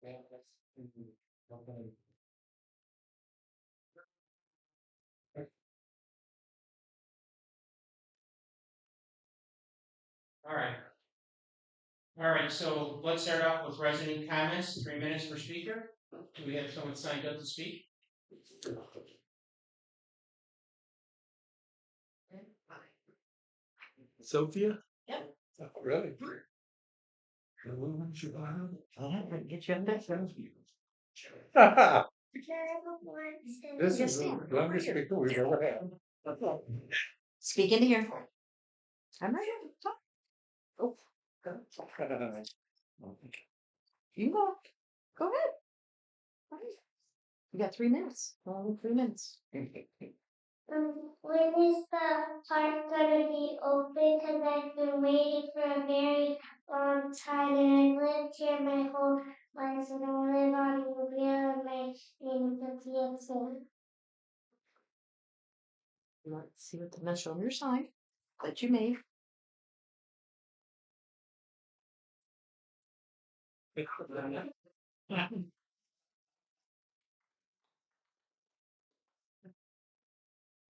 All right. All right, so let's start off with resident comments, 3 minutes per speaker. Do we have someone signed up to speak? Sophia? Yep. Oh, really? Get you up there. This is the longest speaker we've ever had. Speak into here. I'm right here. Talk. Oh, go. You go. Go ahead. Go ahead. You got 3 minutes. Only 3 minutes. When is the park gonna be open? Because I've been waiting for a very long time, and I lived here my whole life, and I live on the real and my name is Sophia. Let's see what the show on your sign that you made.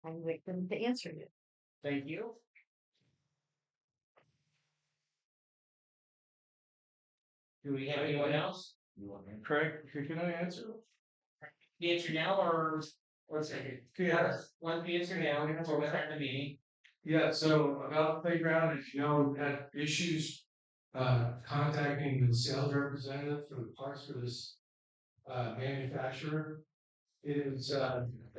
I'm waiting for them to answer you. Thank you. Do we have anyone else? Craig, can I answer? The answer now or second? Yes. One the answer now before we start the meeting. Yeah, so about the playground, as you know, we've had issues contacting the sales representative for the parts for this manufacturer. It is,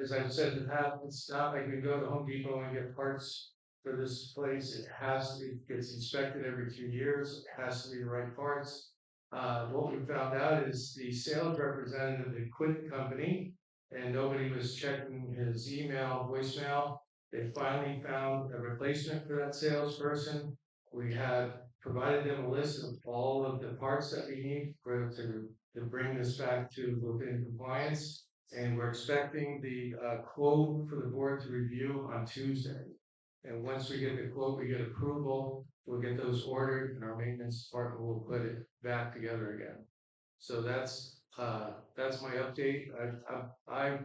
as I've said in the past, it's not like we go to Home Depot and get parts for this place. It has to, it gets inspected every 2 years. It has to be the right parts. What we found out is the sales representative had quit the company and nobody was checking his email, voicemail. They finally found a replacement for that salesperson. We have provided them a list of all of the parts that we need to bring this back to within compliance. And we're expecting the quote for the board to review on Tuesday. And once we get the quote, we get approval, we'll get those ordered and our maintenance department will put it back together again. So that's my update. I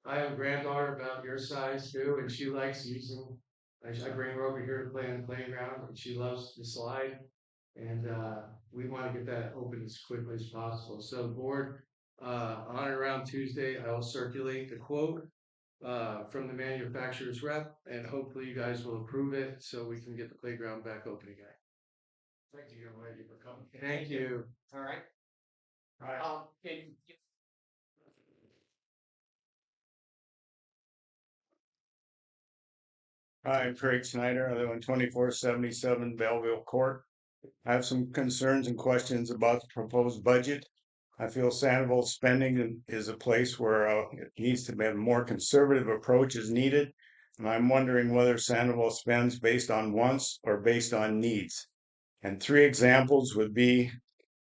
have a granddaughter about your size too, and she likes using, I bring her over here to play on the playground and she loves to slide. And we want to get that open as quickly as possible. So board, on or around Tuesday, I will circulate the quote from the manufacturer's rep, and hopefully you guys will approve it so we can get the playground back open again. Thank you, young lady, for coming. Thank you. All right. All right. Hi, I'm Craig Snyder. I live on 2477 Belleville Court. I have some concerns and questions about the proposed budget. I feel Sandoval spending is a place where it needs to be a more conservative approach is needed. And I'm wondering whether Sandoval spends based on wants or based on needs. And 3 examples would be,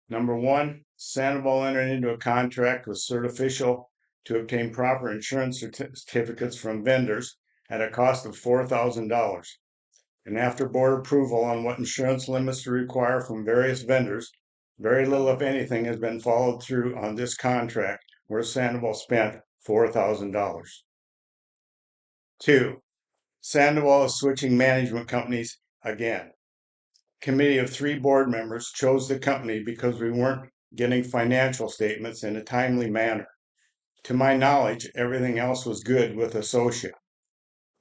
number 1, Sandoval entered into a contract with Certificial to obtain proper insurance certificates from vendors at a cost of $4,000. And after board approval on what insurance limits to require from various vendors, very little, if anything, has been followed through on this contract where Sandoval spent $4,000. 2, Sandoval is switching management companies again. Committee of 3 board members chose the company because we weren't getting financial statements in a timely manner. To my knowledge, everything else was good with Associa.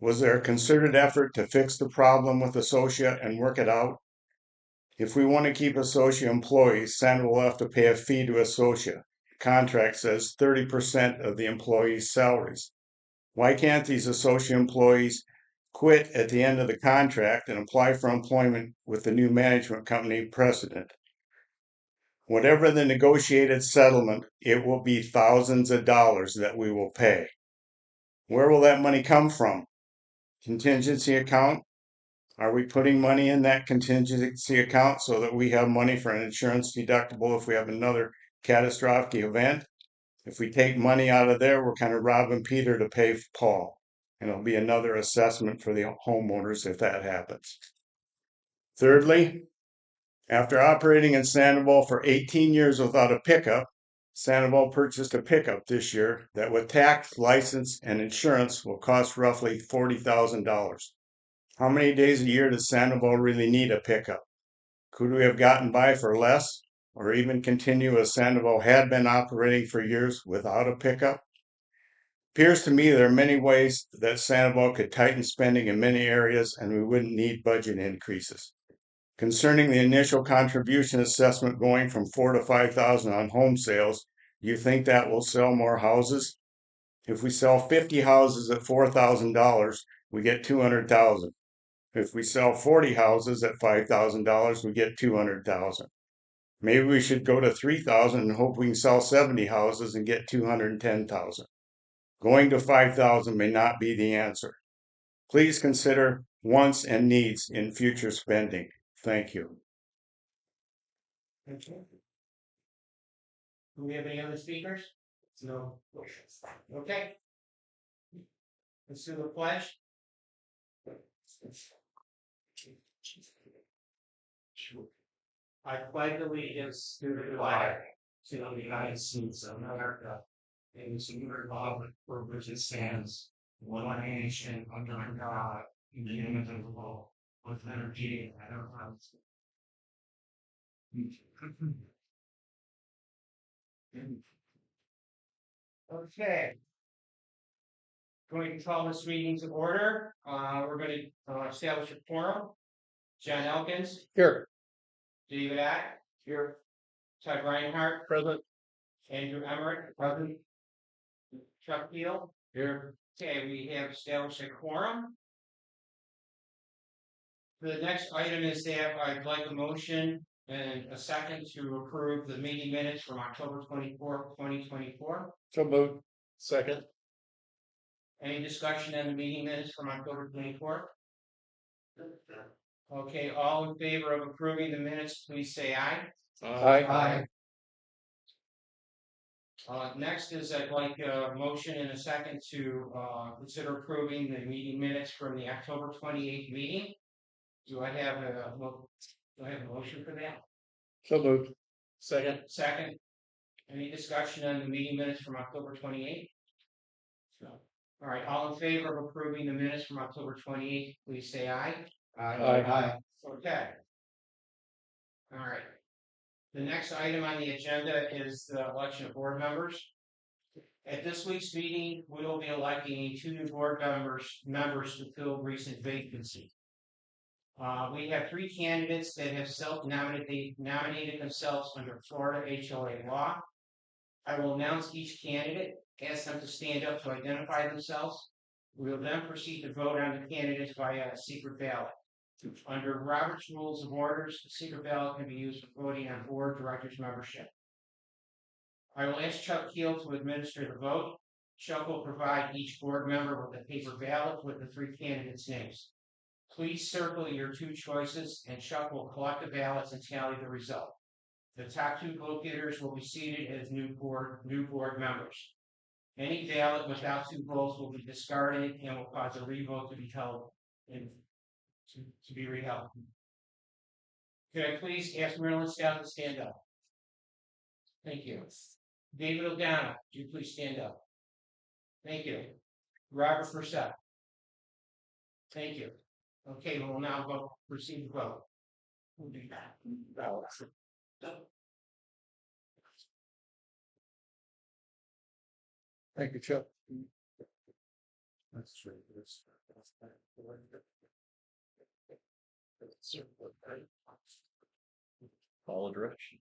Was there a concerted effort to fix the problem with Associa and work it out? If we want to keep Associa employees, Sandoval will have to pay a fee to Associa. The contract says 30% of the employees' salaries. Why can't these Associa employees quit at the end of the contract and apply for employment with the new management company precedent? Whatever the negotiated settlement, it will be thousands of dollars that we will pay. Where will that money come from? Contingency account? Are we putting money in that contingency account so that we have money for an insurance deductible if we have another catastrophic event? If we take money out of there, we're kind of robbing Peter to pay Paul. And it'll be another assessment for the homeowners if that happens. Thirdly, after operating in Sandoval for 18 years without a pickup, Sandoval purchased a pickup this year that with tax, license, and insurance will cost roughly $40,000. How many days a year does Sandoval really need a pickup? Could we have gotten by for less, or even continue as Sandoval had been operating for years without a pickup? Appears to me there are many ways that Sandoval could tighten spending in many areas and we wouldn't need budget increases. Concerning the initial contribution assessment going from 4 to 5,000 on home sales, do you think that will sell more houses? If we sell 50 houses at $4,000, we get 200,000. If we sell 40 houses at $5,000, we get 200,000. Maybe we should go to 3,000 and hope we can sell 70 houses and get 210,000. Going to 5,000 may not be the answer. Please consider wants and needs in future spending. Thank you. Okay. Do we have any other speakers? No. Okay. Let's do the pledge. I pledge allegiance to the flag to the United States of America and to the republic for which it stands, one nation under God, indivisible, with liberty and justice. Okay. Going to call this meeting to order. We're going to establish a quorum. John Elkins. Here. David Ack. Here. Todd Reinhardt. Present. Andrew Emmerich. Present. Chuck Peel. Here. Okay, we have established a quorum. The next item is that I'd like a motion and a second to approve the meeting minutes from October 24th, 2024. So moved. Second. Any discussion on the meeting minutes from October 24th? Okay, all in favor of approving the minutes, please say aye. Aye. Next is I'd like a motion and a second to consider approving the meeting minutes from the October 28th meeting. Do I have a motion for that? So moved. Second. Second. Any discussion on the meeting minutes from October 28th? No. All right, all in favor of approving the minutes from October 28th, please say aye. Aye. Okay. All right. The next item on the agenda is the election of board members. At this week's meeting, we will be electing 2 new board members to fill recent vacancies. We have 3 candidates that have nominated themselves under Florida HOA law. I will announce each candidate, ask them to stand up to identify themselves. We will then proceed to vote on the candidates via a secret ballot. Under Robert's Rules of Orders, the secret ballot can be used for voting on board directors membership. I will ask Chuck Keel to administer the vote. Chuck will provide each board member with a paper ballot with the 3 candidates' names. Please circle your 2 choices, and Chuck will collect the ballots and tally the result. The top 2 vote-getters will be seated as new board members. Any ballot without 2 votes will be discarded and will cause a revote to be held to be reheld. Could I please ask Marilyn Stout to stand up? Thank you. David O'Donnell, would you please stand up? Thank you. Robert Brissett. Thank you. Okay, we'll now proceed to vote. We'll do that. Thank you, Chuck. That's true. Follow direction.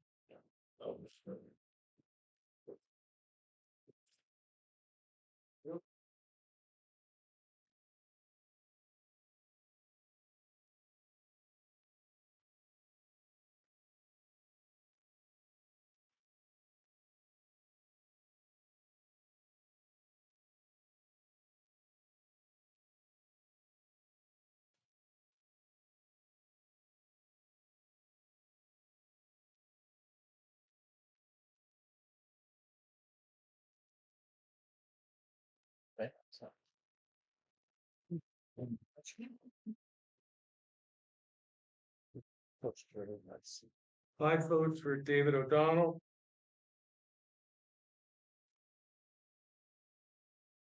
Five votes for David O'Donnell.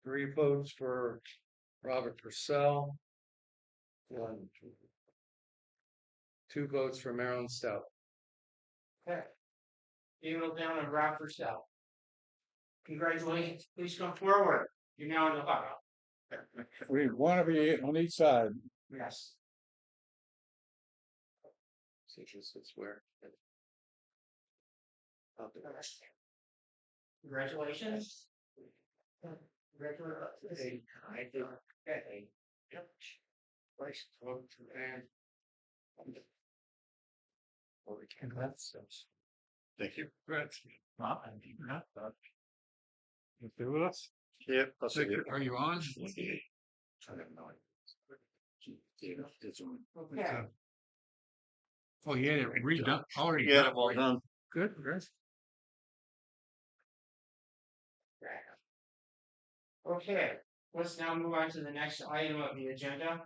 3 votes for Robert Purcell. 2 votes for Marilyn Stout. Okay. Email down on Rob Purcell. Congratulations. Please come forward. You're now in the huddle. We want to be on each side. Yes. It's where. Congratulations. Congratulations. Okay. Yep. Thank you. You stay with us? Yep. I'll see you. Are you on? Okay. Oh, yeah, redone. Already Yeah, done. well done. Good. Okay, let's now move on to the next item of the agenda,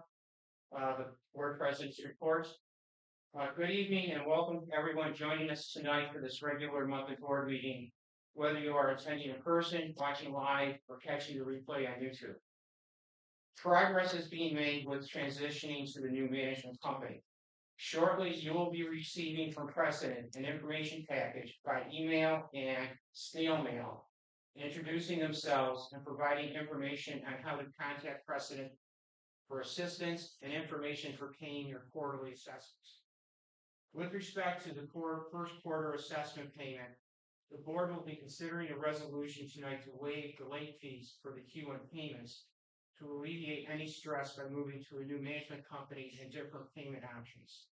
the board president's report. Good evening and welcome to everyone joining us tonight for this regular monthly board meeting, whether you are attending in person, watching live, or catching the replay on YouTube. Progress is being made with transitioning to the new management company. Shortly, you will be receiving from Precedent an information package by email and snail mail, introducing themselves and providing information on how to contact Precedent for assistance and information for paying your quarterly assessments. With respect to the first quarter assessment payment, the board will be considering a resolution tonight to waive the late fees for the Q1 payments to alleviate any stress by moving to a new management company and different payment options.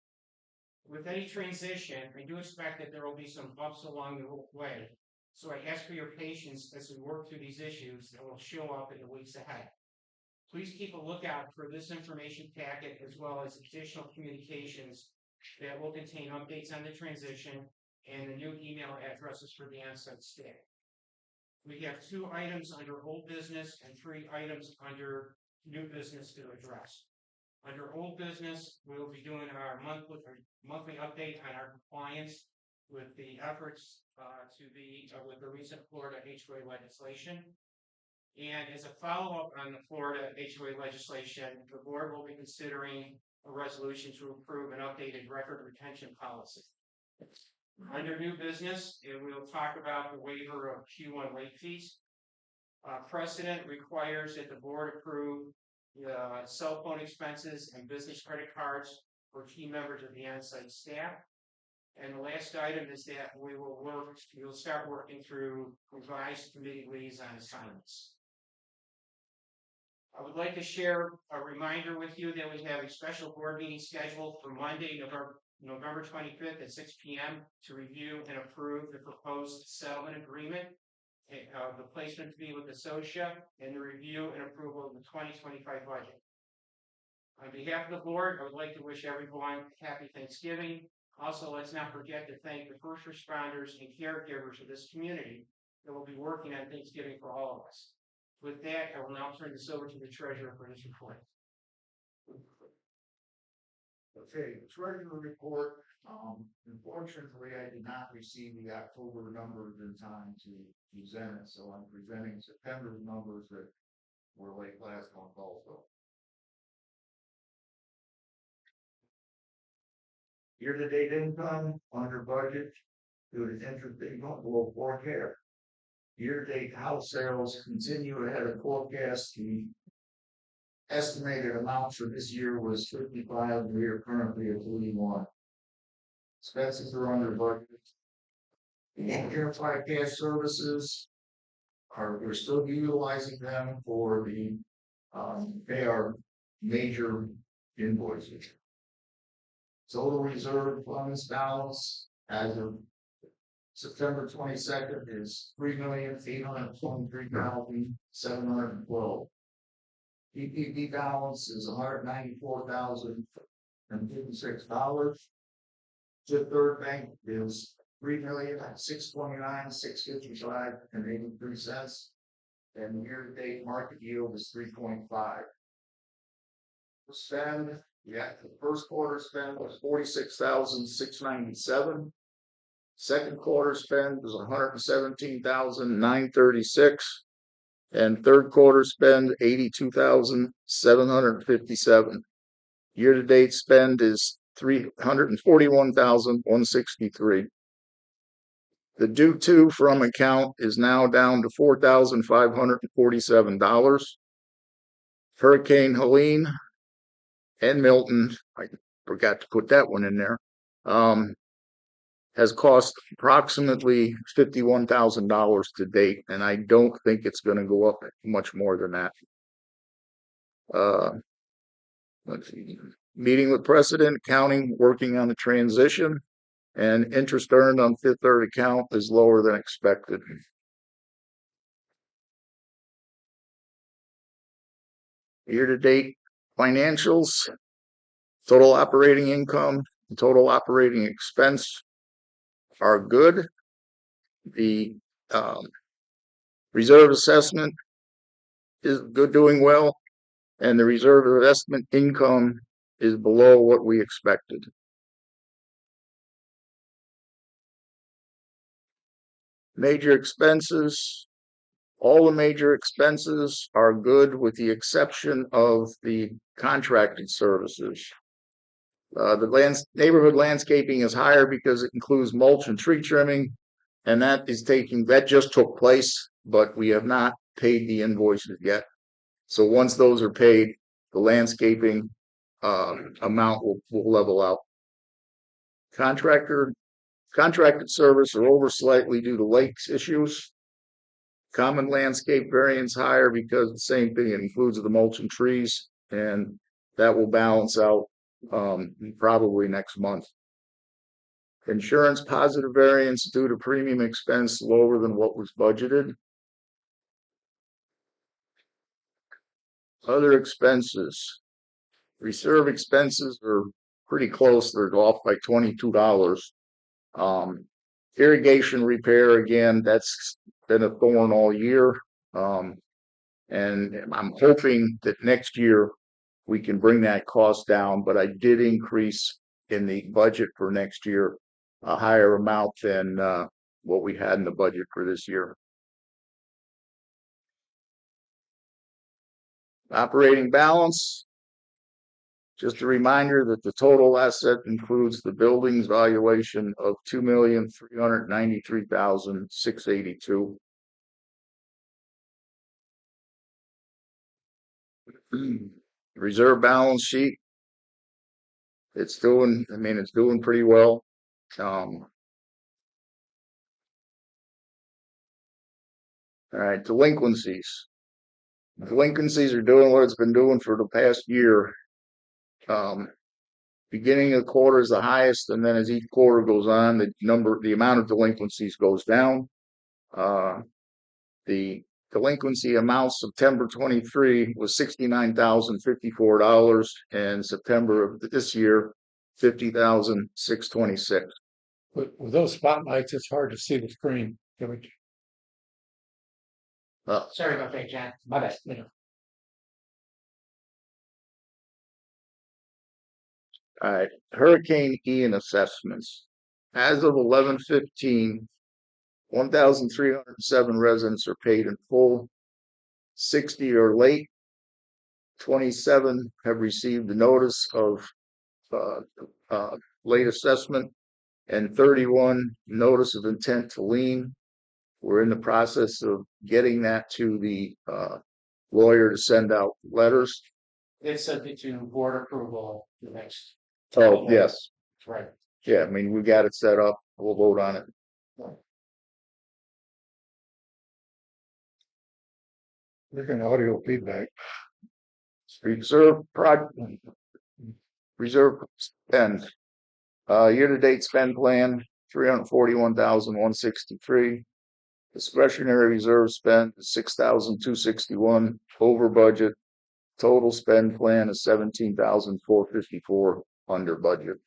With any transition, I do expect that there will be some bumps along the way, so I ask for your patience as we work through these issues that will show up in the weeks ahead. Please keep a lookout for this information packet as well as additional communications that will contain updates on the transition and the new email addresses for the on-site staff. We have 2 items under old business and 3 items under new business to address. Under old business, we will be doing our monthly update on our compliance with the efforts with the recent Florida HOA legislation. And as a follow-up on the Florida HOA legislation, the board will be considering a resolution to approve an updated record retention policy. Under new business, we will talk about the waiver of Q1 late fees. Precedent requires that the board approve cell phone expenses and business credit cards for key members of the on-site staff. And the last item is that we'll start working through revised committee liaison assignments. I would like to share a reminder with you that we have a special board meeting scheduled for Monday, November 25th at 6 p.m. to review and approve the proposed settlement agreement of the placement fee with Associa and the review and approval of the 2025 budget. On behalf of the board, I would like to wish everyone happy Thanksgiving. Also, let's not forget to thank the first responders and caregivers of this community that will be working on Thanksgiving for all of us. With that, I will now turn this over to the treasurer for his report. Okay, the treasurer report. Unfortunately, I did not receive the October numbers in time to present it, so I'm presenting September's numbers that were late last month also. Year-to-date income under budget due to interest income below forecast. Year-to-date house sales continue ahead of forecast. The estimated amount for this year was 55, and we are currently at 41. Expenses are under budget. The Unified Cash Services we're still utilizing them for the pay our major invoices. Total reserve funds balance as of September 22nd is $3,823,712. PPP balance is $194,056. Fifth Third Bank is $3,629,655.83, and year-to-date market yield is 3.5. Spend, the first quarter spend was $46,697. Second quarter spend was $117,936. And third quarter spend 82,757. Year-to-date spend is 341,163. The due to from account is now down to $4,547. Hurricane Helene and Milton, I forgot to put that one in there, has cost approximately $51,000 to date, and I don't think it's going to go up much more than that. Let's see. Meeting with precedent, accounting, working on the transition, and interest earned on Fifth Third account is lower than expected. Year-to-date financials, total operating income, and total operating expense are good. The reserve assessment is good, doing well, and the reserve investment income is below what we expected. Major expenses, all the major expenses are good with the exception of the contracted services. The neighborhood landscaping is higher because it includes mulch and tree trimming, and that just took place, but we have not paid the invoices yet. So once those are paid, the landscaping amount will level out. Contracted service are over slightly due to lakes issues. Common landscape variance higher because the same thing, it includes the mulch and trees, and that will balance out probably next month. Insurance positive variance due to premium expense lower than what was budgeted. Other expenses. Reserve expenses are pretty close. They're off by $22. Irrigation repair, again, that's been a thorn all year. And I'm hoping that next year we can bring that cost down, but I did increase in the budget for next year a higher amount than what we had in the budget for this year. Operating balance. Just a reminder that the total asset includes the building's valuation of $2,393,682. Reserve balance sheet. It's doing pretty well. All right, delinquencies. Delinquencies are doing what it's been doing for the past year. Beginning of the quarter is the highest, and then as each quarter goes on, the amount of delinquencies goes down. The delinquency amount September 23 was $69,054, and September of this year, $50,626. With those spotlights, it's hard to see the screen. Sorry about that, John. My bad. All right, Hurricane Ian assessments. As of 11/15, 1,307 residents are paid in full. 60 are late. 27 have received a notice of late assessment, and 31 notice of intent to lien. We're in the process of getting that to the lawyer to send out letters. It's subject to board approval the next. Oh, yes. Right. Yeah, I mean, we got it set up. We'll vote on it. We're getting audio feedback. Reserve spend. Year-to-date spend plan, 341,163. Discretionary reserve spend is 6,261 over budget. Total spend plan is 17,454 under budget.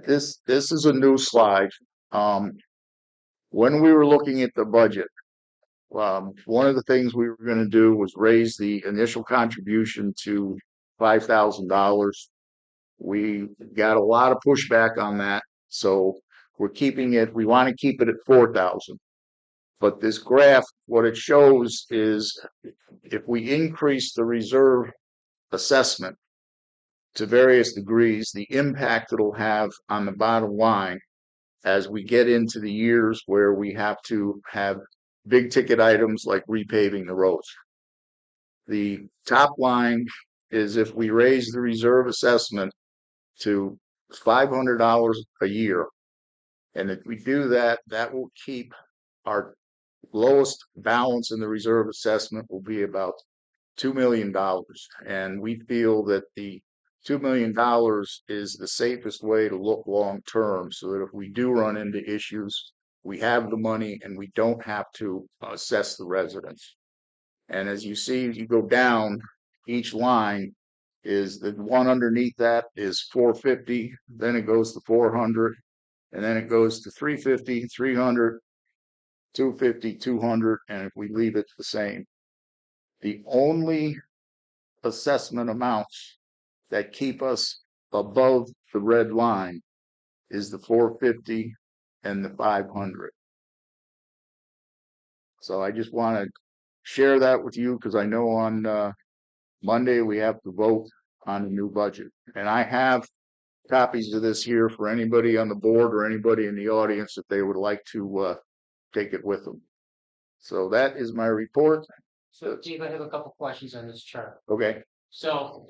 This is a new slide. When we were looking at the budget, one of the things we were going to do was raise the initial contribution to $5,000. We got a lot of pushback on that, so we're keeping it. We want to keep it at $4,000. But this graph, what it shows is if we increase the reserve assessment to various degrees, the impact it'll have on the bottom line as we get into the years where we have to have big ticket items like repaving the roads. The top line is if we raise the reserve assessment to $500 a year, and if we do that, that will keep our lowest balance in the reserve assessment will be about $2 million. And we feel that the $2 million is the safest way to look long term so that if we do run into issues, we have the money and we don't have to assess the residents. And as you see, you go down, each line is the one underneath that is 450, then it goes to 400, and then it goes to 350, 300, 250, 200, and if we leave it the same. The only assessment amounts that keep us above the red line is the 450 and the 500. So I just want to share that with you because I know on Monday we have to vote on a new budget. And I have copies of this here for anybody on the board or anybody in the audience if they would like to take it with them. So that is my report. So Steve, I have a couple questions on this chart. Okay. So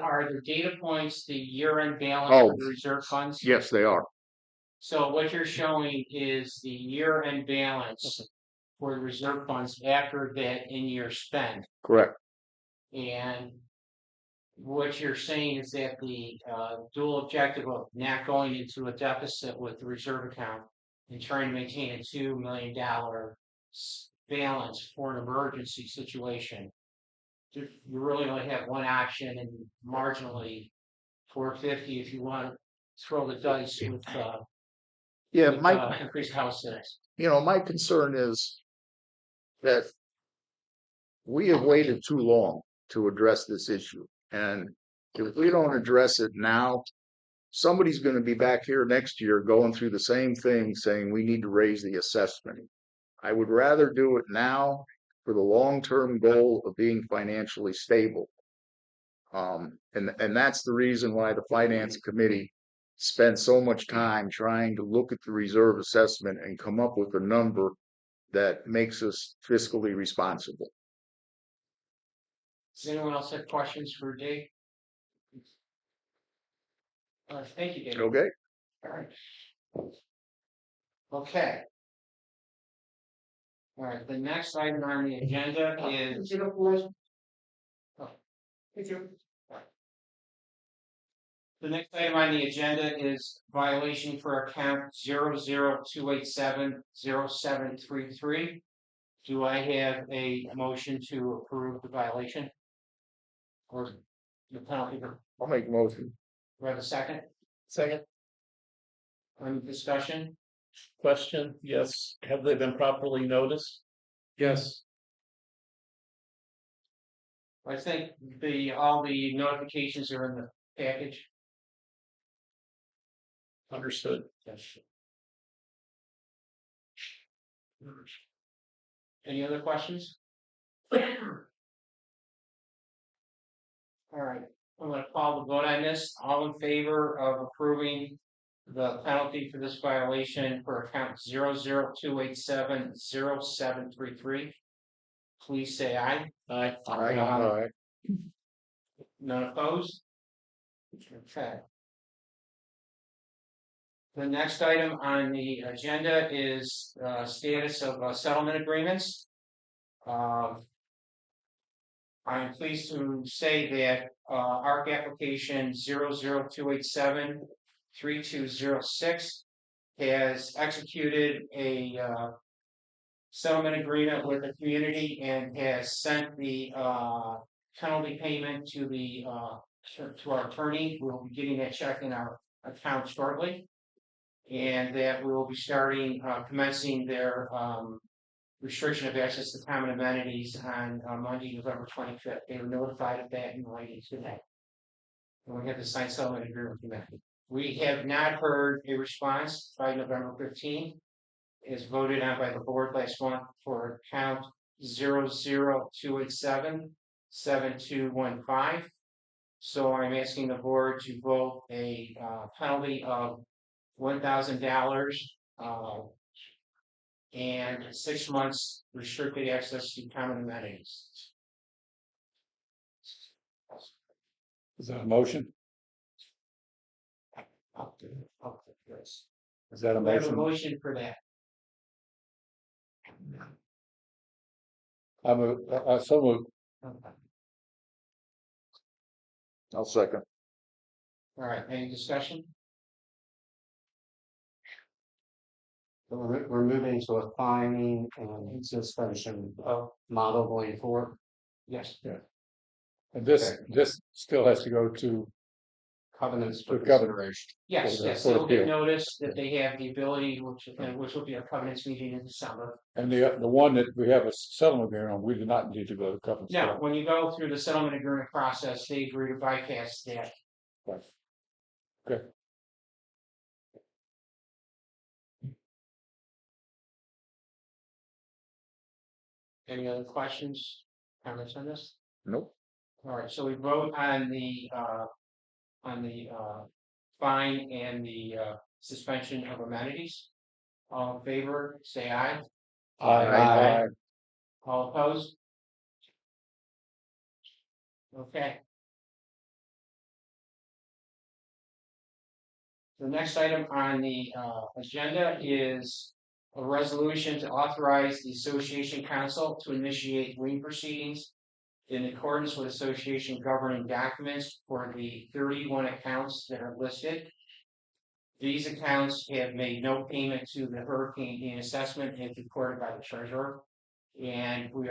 are the data points the year-end balance Oh. for the reserve funds? Yes, they are. So what you're showing is the year-end balance for the reserve funds after that in-year spend. Correct. And what you're saying is that the dual objective of not going into a deficit with the reserve account and trying to maintain a $2 million balance for an emergency situation. You really only have one option and marginally 450 if you want to throw the dice with increased house sales. My concern is that we have waited too long to address this issue. And if we don't address it now, somebody's going to be back here next year going through the same thing saying we need to raise the assessment. I would rather do it now for the long-term goal of being financially stable. And that's the reason why the finance committee spent so much time trying to look at the reserve assessment and come up with a number that makes us fiscally responsible. Does anyone else have questions for Dave? Thank you, Dave. Okay. All right. Okay. All right. The next item on the agenda is. The next item on the agenda is violation for account 002870733. Do I have a motion to approve the violation? Or the penalty? I'll make a motion. Do I have a second? Second Any discussion? question, yes. Have they been properly noticed? Yes. I think all the notifications are in the package. Understood. Yes. Any other questions? All right, I'm going to call the vote on this. All in favor of approving the penalty for this violation for account 002870733, please say aye. Aye. Aye. None opposed? Okay. The next item on the agenda is status of settlement agreements. I'm pleased to say that ARC application 002873206 has executed a settlement agreement with the community and has sent the penalty payment to our attorney. We'll be getting that check in our account shortly, and that we will be commencing their restriction of access to common amenities on Monday, November 25th. They were notified of that in writing today. And we have to sign settlement agreement with them. We have not heard a response by November 15th. is voted on by the board last month for account 00287-7215. So I'm asking the board to vote a penalty of $1,000 and 6 months restricted access to common amenities. Is that a motion? Yes. Is that a We have a motion? motion for that. So moved. I'll second. All right, any discussion? We're moving to a fining and suspension model going forward. Yes. And this still has to go to Covenants for To covenant. consideration. Yes, For the- yes, for the they'll get appeal. notice that they have the ability, which will be a covenants meeting in December. and the one that we have a settlement agreement on, we do not need to go to covenant. Now, when you go through the settlement agreement process, they agree to bypass that. Okay. Any other questions, comments on this? Nope. All right, so we vote on the fine and the suspension of amenities. All in favor, say aye. Aye. All opposed? Okay. The next item on the agenda is a resolution to authorize the Association Council to initiate lien proceedings in accordance with association governing documents for the 31 accounts that are listed. These accounts have made no payment to the hurricane gain assessment as reported by the treasurer. And we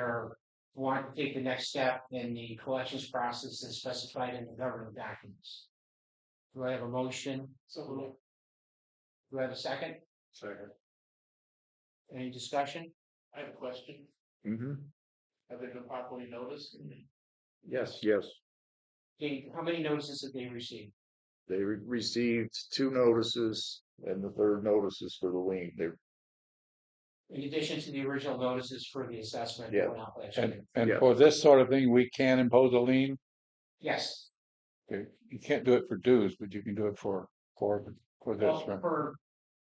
want to take the next step in the collections process as specified in the governing documents. Do I have a motion? So. Do I have a second? Second. Any discussion? I have a question. Mm-hmm. Have they been properly noticed? Yes. Yes. Okay, how many notices have they received? They received 2 notices, and the 3rd notice is for the lien. In addition to the original notices for the assessment that Yeah. went out last year? And Yeah. for this sort of thing, we can impose a lien. Yes. Okay. You can't do it for dues, but you can do it for this. Well,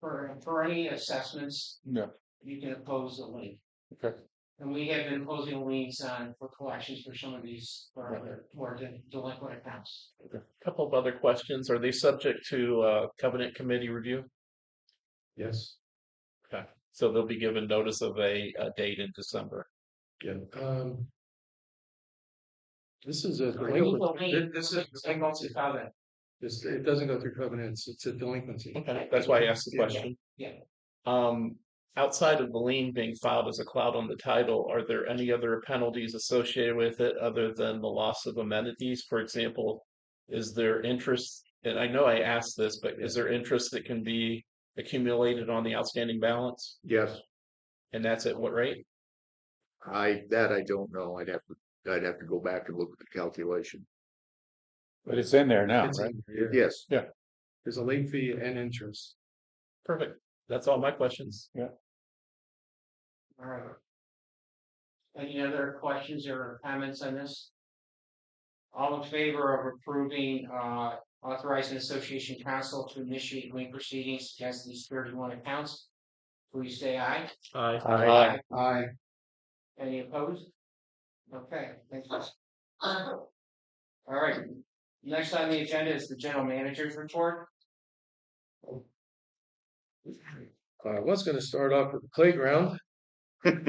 Right? for any assessments, Yeah. you can impose a lien. Okay. And we have been imposing liens for collections for some of these, for other more delinquent accounts. Couple of other questions. Are they subject to covenant committee review? Yes. Okay. So they'll be given notice of a date in December. Yeah. This is a The delinquent. lien, This is delinquency covenant. It doesn't go through covenants. It's a delinquency. Okay, that's why I asked the question. Yeah. Outside of the lien being filed as a cloud on the title, are there any other penalties associated with it other than the loss of amenities? For example, is there interest, and I know I asked this, but is there interest that can be accumulated on the outstanding balance? Yes. And that's at what rate? I don't know. I'd have to go back and look at the calculation. But it's in there now, It's right? in here. Yes. There's a late fee and interest. Perfect. That's all my questions. All right. Any other questions or comments on this? All in favor of approving, authorizing association council to initiate lien proceedings against these 31 accounts? Please say aye. Aye. Aye. Any opposed? Okay, thank you. All right, next on the agenda is the general manager's report. I was going to start off with the playground. Was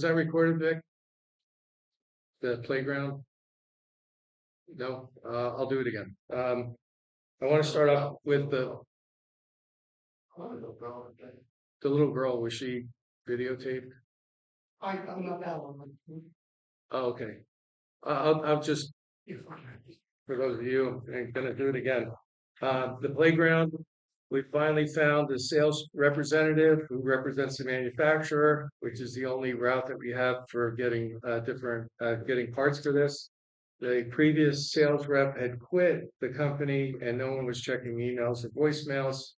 that recorded, Vic? The playground? No, I'll do it again. I want to start off with the little girl. Was she videotaped? I'm not that one. Oh, okay. I'll just, for those of you, I'm gonna do it again. The playground, we finally found the sales representative who represents the manufacturer, which is the only route that we have for getting getting parts for this. The previous sales rep had quit the company and no one was checking emails or voicemails.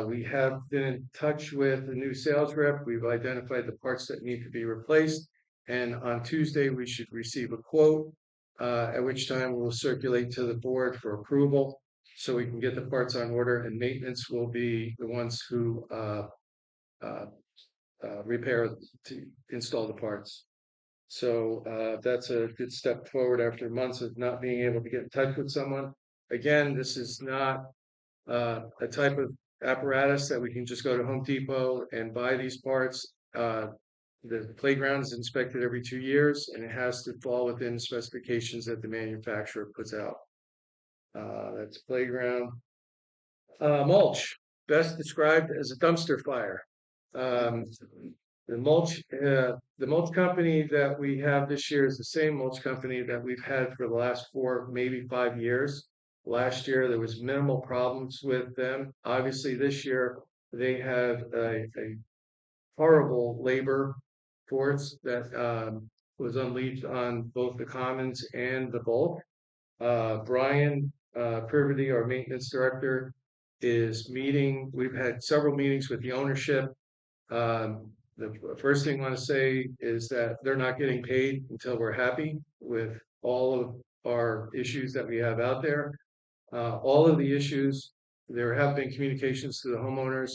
We have been in touch with the new sales rep. We've identified the parts that need to be replaced. And on Tuesday, we should receive a quote, at which time we'll circulate to the board for approval so we can get the parts on order, and maintenance will be the ones who uh, repair to install the parts. So that's a good step forward after months of not being able to get in touch with someone. Again, this is not a type of apparatus that we can just go to Home Depot and buy these parts. The playground is inspected every 2 years, and it has to fall within specifications that the manufacturer puts out. That's playground. Mulch, best described as a dumpster fire. Um, the mulch company that we have this year is the same mulch company that we've had for the last 4, maybe 5 years. Last year, there was minimal problems with them. Obviously, this year, they have a horrible labor force that was unleashed on both the commons and the bulk. Brian Privity, our maintenance director, is meeting. We've had several meetings with the ownership. The first thing I want to say is that they're not getting paid until we're happy with all of our issues that we have out there. All of the issues, there have been communications to the homeowners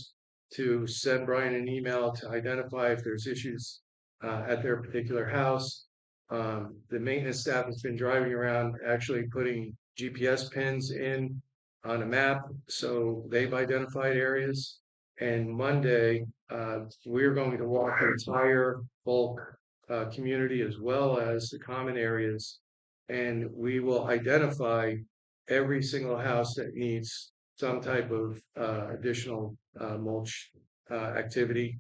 to send Brian an email to identify if there's issues at their particular house. The maintenance staff has been driving around actually putting GPS pins in on a map, so they've identified areas. And Monday, we're going to walk the entire bulk community as well as the common areas, and we will identify every single house that needs some type of additional mulch activity.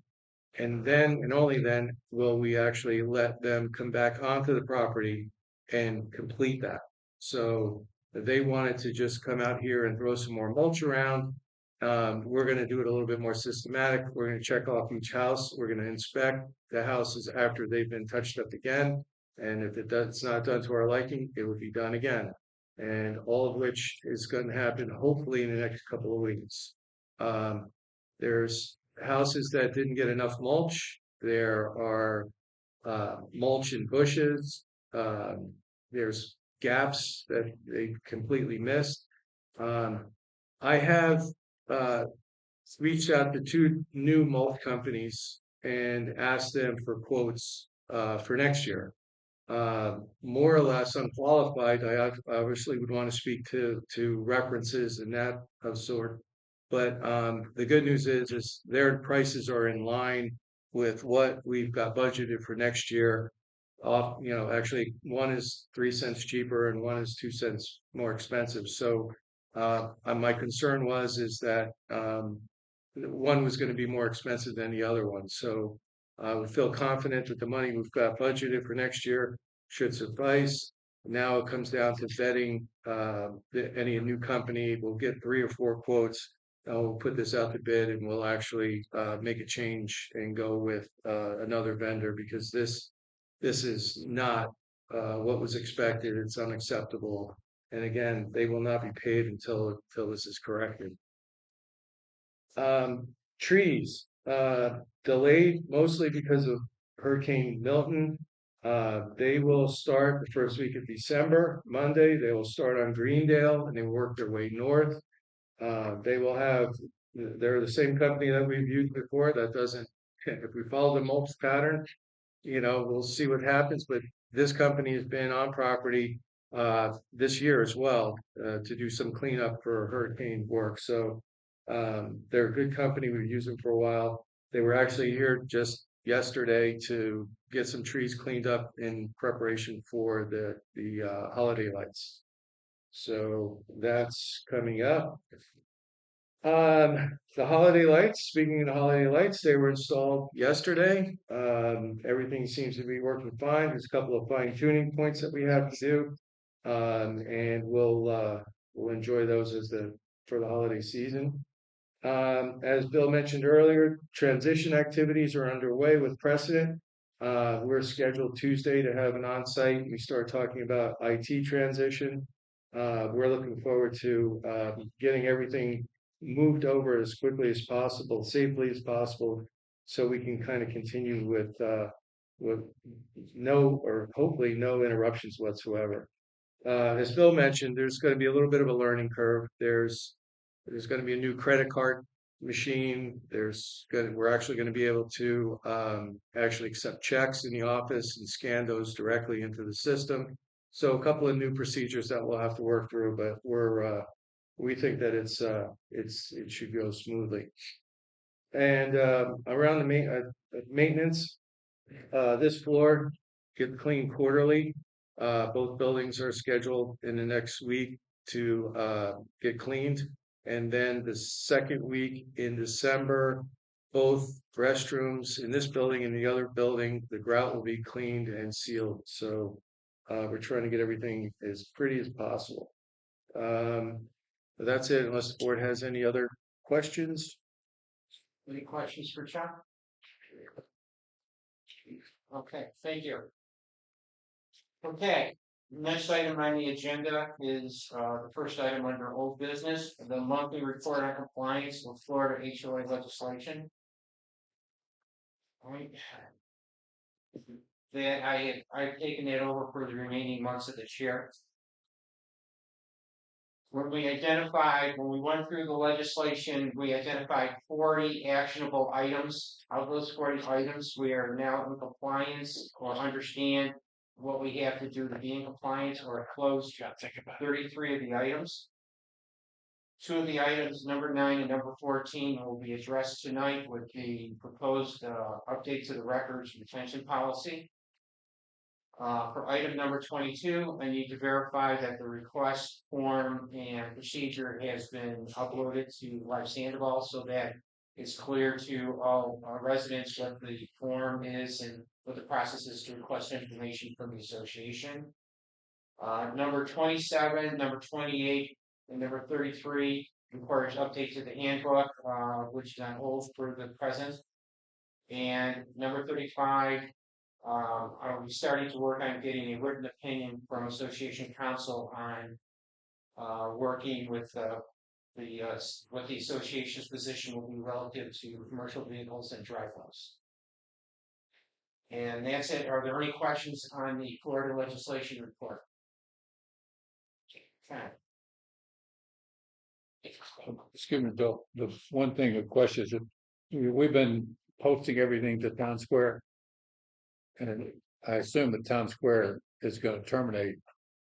And then, and only then, will we actually let them come back onto the property and complete that. So if they wanted to just come out here and throw some more mulch around, we're going to do it a little bit more systematic. We're going to check off each house. We're going to inspect the houses after they've been touched up again. And if it's not done to our liking, it would be done again. And all of which is going to happen hopefully in the next couple of weeks. There's houses that didn't get enough mulch. There are mulch in bushes. There's gaps that they completely missed. I have reached out to 2 new mulch companies and asked them for quotes for next year. More or less unqualified. I obviously would want to speak to references and that of sort. But the good news is their prices are in line with what we've got budgeted for next year. Actually, one is 3 cents cheaper and one is 2 cents more expensive. So my concern is that one was going to be more expensive than the other one. So I would feel confident that the money we've got budgeted for next year should suffice. Now it comes down to vetting any new company. We'll get 3 or 4 quotes. We'll put this out to bid, and we'll actually make a change and go with another vendor, because this is not what was expected. It's unacceptable. And again, they will not be paid until this is corrected. Trees delayed mostly because of Hurricane Milton. They will start the first week of December, Monday. They will start on Greendale and they work their way north. They will have, they're the same company that we've used before. That doesn't, if we follow the mulch pattern, we'll see what happens. But this company has been on property this year as well to do some cleanup for hurricane work. So they're a good company. We've used them for a while. They were actually here just yesterday to get some trees cleaned up in preparation for the holiday lights. So that's coming up. The holiday lights, speaking of the holiday lights, they were installed yesterday. Everything seems to be working fine. There's a couple of fine tuning points that we have to do. And we'll enjoy those for the holiday season. As Bill mentioned earlier, transition activities are underway with Precedent. We're scheduled Tuesday to have an on-site. We start talking about IT transition. We're looking forward to getting everything moved over as quickly as possible, safely as possible, so we can kind of continue with no, or hopefully no interruptions whatsoever. As Bill mentioned, there's going to be a little bit of a learning curve. There's going to be a new credit card machine. We're actually going to be able to actually accept checks in the office and scan those directly into the system. So a couple of new procedures that we'll have to work through, but we think that it should go smoothly. And around the maintenance, this floor get cleaned quarterly. Both buildings are scheduled in the next week to get cleaned. And then the second week in December, both restrooms in this building and the other building, the grout will be cleaned and sealed. So we're trying to get everything as pretty as possible. That's it, unless the board has any other questions. Any questions for Chuck? Okay, thank you. Okay, next item on the agenda is the first item under old business, the monthly report on compliance with Florida HOA legislation. All right. That I've taken it over for the remaining months of this year. When we went through the legislation, we identified 40 actionable items. Of those 40 items, we are now in compliance or understand what we have to do to be in compliance or close 33 of the items. 2 of the items, number 9 and number 14, will be addressed tonight with the proposed update to the records retention policy. For item number 22, I need to verify that the request form and procedure has been uploaded to Live Sandoval so that it's clear to all residents what the form is and what the process is to request information from the association. Number 27, number 28, and number 33 requires update to the handbook, which is on hold for the present. And number 35, are we starting to work on getting a written opinion from Association Council on working with what the association's position will be relative to commercial vehicles and driveways. And that's it. Are there any questions on the Florida legislation report? Okay. Excuse me, Bill, the one thing, a question is that we've been posting everything to Town Square. And I assume that Town Square is gonna terminate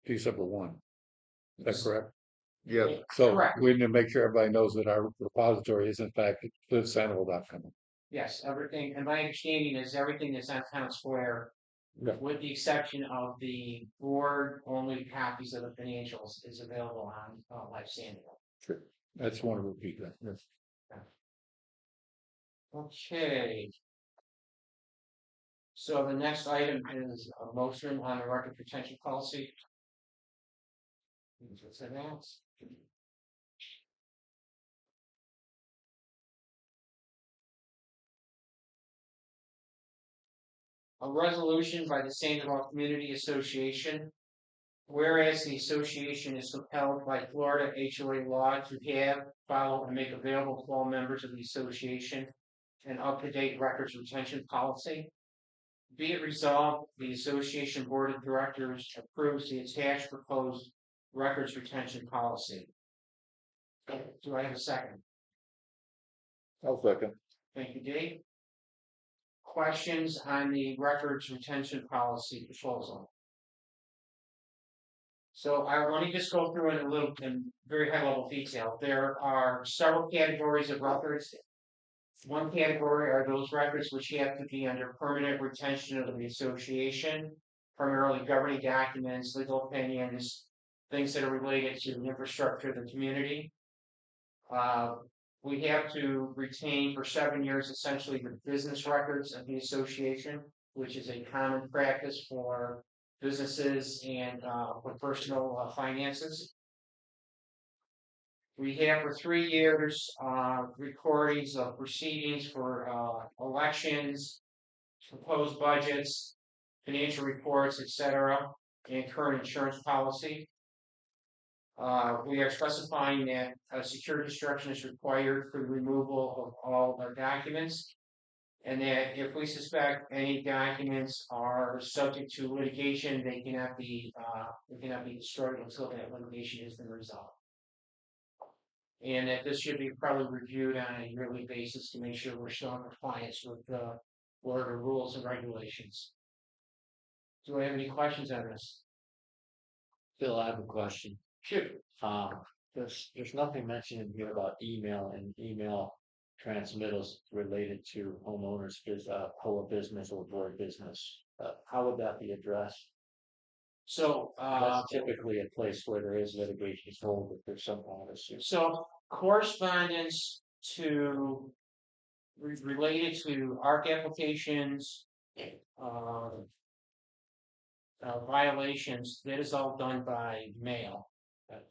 December 1. Is that correct? Yeah, So Correct. we need to make sure everybody knows that our repository is in fact livesandoval.com. Yes, everything, and my understanding is everything is on Town Square, Yeah. with the exception of the board-only copies of the financials is available on Live Sandoval. Sure. I just want to repeat that. Yes. Okay. So the next item is a motion on the record retention policy. What's announced? A resolution by the Sandoval Community Association. Whereas the association is compelled by Florida HOA law to have, follow, and make available to all members of the association an up-to-date records retention policy. Be it resolved, the association board of directors approves the attached proposed records retention policy. Do I have a second? I'll second. Thank you, Dave. Questions on the records retention policy proposal? So let me just go through it in very high level detail. There are several categories of records. One category are those records which have to be under permanent retention of the association, primarily governing documents, legal opinions, things that are related to the infrastructure of the community. We have to retain for 7 years essentially the business records of the association, which is a common practice for businesses and for personal finances. We have for 3 years recordings of proceedings for elections, proposed budgets, financial reports, etc., and current insurance policy. We are specifying that secure destruction is required for the removal of all our documents. And that if we suspect any documents are subject to litigation, they cannot be destroyed until that litigation has been resolved. And that this should be probably reviewed on a yearly basis to make sure we're still in compliance with the rules and regulations. Do I have any questions on this? Phil, I have a question. Shoot. There's nothing mentioned in here about email and email transmittals related to homeowners, whole business or board business. How would that be addressed? So, That's typically a place where there is litigation hold if there's some kind of issue. so correspondence to related to ARC applications, violations, that is all done by mail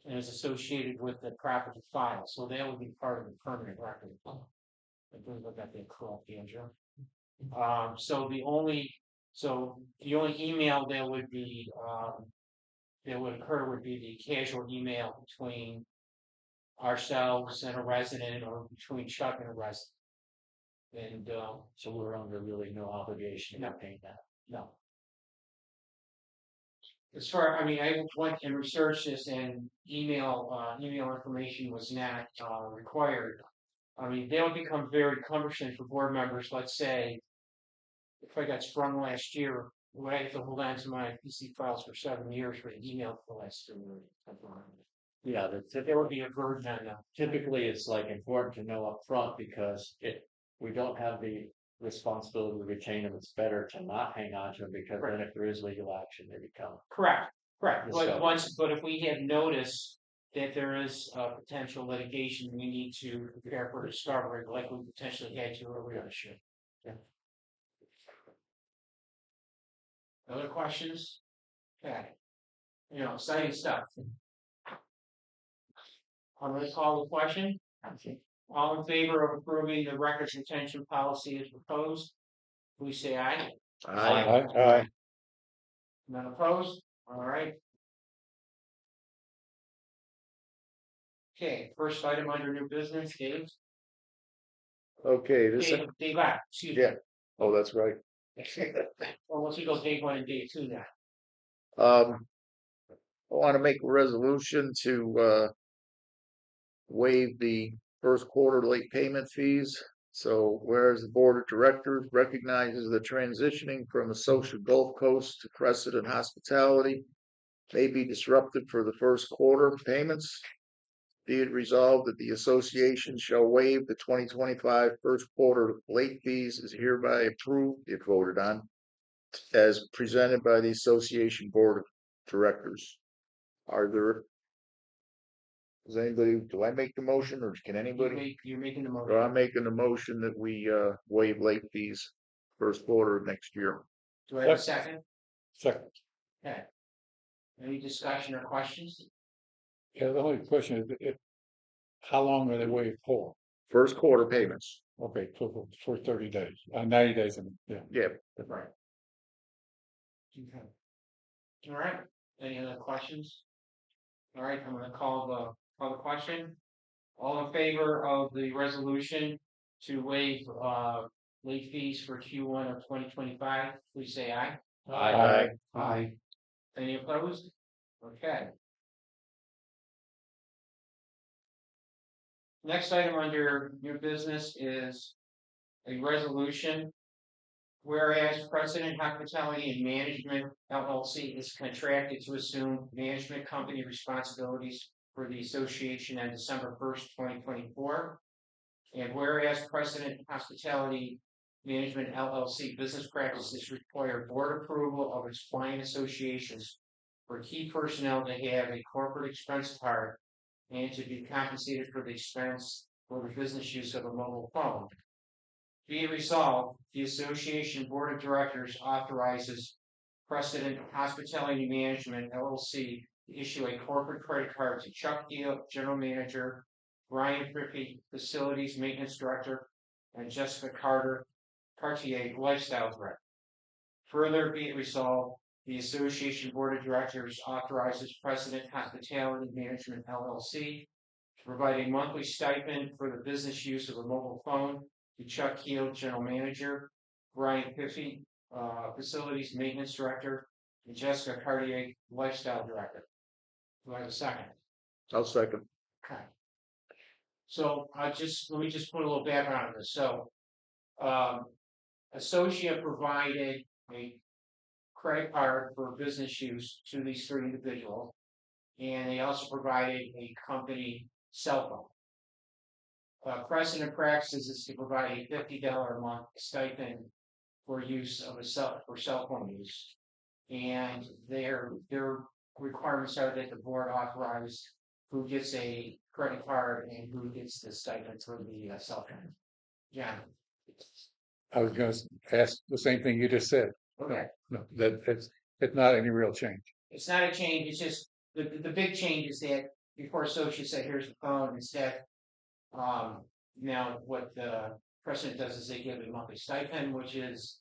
and is associated with the property file. So that would be part of the permanent record. I believe I got that correct, Andrew. So the only email that would be that would occur would be the casual email between ourselves and a resident, or between Chuck and a resident. And So we're under really no obligation to pay that. no. As far, I mean, I went and researched this, and email information was not required. I mean, that would become very cumbersome for board members. Let's say, if I got sprung last year, would I have to hold on to my PC files for 7 years for an email for the last 3 years? Yeah, There would be a burden on them. typically it's like important to know up front because we don't have the responsibility to retain them. It's better to not hang on to them because then if there is legal action, they become. Correct. So- But if we have notice that there is potential litigation, we need to prepare for discovery, like we potentially had to earlier this year. Yeah. Other questions? Okay. Exciting stuff. I'm going to call the question. All in favor of approving the records retention policy as proposed, please say aye. Aye. None opposed? All right. Okay, first item under new business, Dave. Okay, this, Dave, excuse me. yeah, oh, that's right. Well, once we go Dave 1 and Dave 2 now. I want to make a resolution to waive the first quarter late payment fees. So whereas the board of directors recognizes the transitioning from a social Gulf Coast to Crescent Hospitality may be disrupted for the first quarter payments, be it resolved that the association shall waive the 2025 first quarter late fees is hereby approved if voted on as presented by the association board of directors. Do I make the motion or can anybody? You're making the So motion. I'm making the motion that we waive late fees first quarter of next year. Do I have a second? Second. Okay. Any discussion or questions? Yeah, the only question is, how long are they waiting for? First quarter payments. Okay, so for 30 days, 90 days, and yeah. Yeah. Right. Okay. All right. Any other questions? All right, I'm going to call the question. All in favor of the resolution to waive late fees for Q1 of 2025, please say aye. Aye. Any opposed? Okay. Next item under new business is a resolution. Whereas Precedent Hospitality and Management LLC is contracted to assume management company responsibilities for the association on December 1st, 2024. And whereas Precedent Hospitality Management LLC business practices require board approval of its client associations for key personnel to have a corporate expense card and to be compensated for the expense for the business use of a mobile phone. Be it resolved, the association board of directors authorizes Precedent Hospitality Management LLC to issue a corporate credit card to Chuck Deal, general manager, Brian Frippy, facilities maintenance director, and Jessica Cartier, lifestyle director. Further, be it resolved, The Association Board of Directors authorizes President Hospitality Management LLC to provide a monthly stipend for the business use of a mobile phone to Chuck Keel, General Manager, Brian Piffy, Facilities Maintenance Director, and Jessica Cartier, Lifestyle Director. Do I have a second? I'll second. Okay. So let me just put a little background on this. So, Associate provided a credit card for business use to these three individuals, and they also provided a company cell phone. Precedent practice is to provide a $50 a month stipend for use of for cell phone use, and their requirements are that the board authorize who gets a credit card and who gets the stipend for the cell phone. Yeah. I was gonna ask the same thing you just said. Okay. No, that it's not any real change. It's not a change. It's just the big change is that before Associate said, "Here's the phone," instead, now what the president does is they give a monthly stipend, which is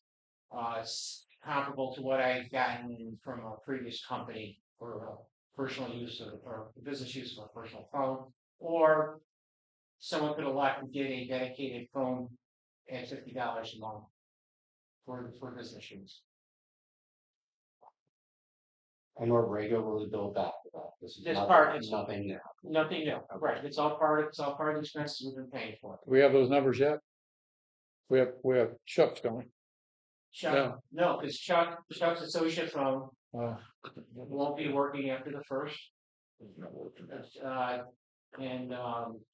comparable to what I've gotten from a previous company for personal use or business use of a personal phone, or someone could elect to get a dedicated phone at $50 a month for business use. And we're regularly billed back for that. This is This nothing, part is- nothing new. Nothing new, right? It's all part of the expenses we've been paying for. Do we have those numbers yet? We have Chuck's going. Chuck, no, because Chuck's associate phone won't be working after the first. And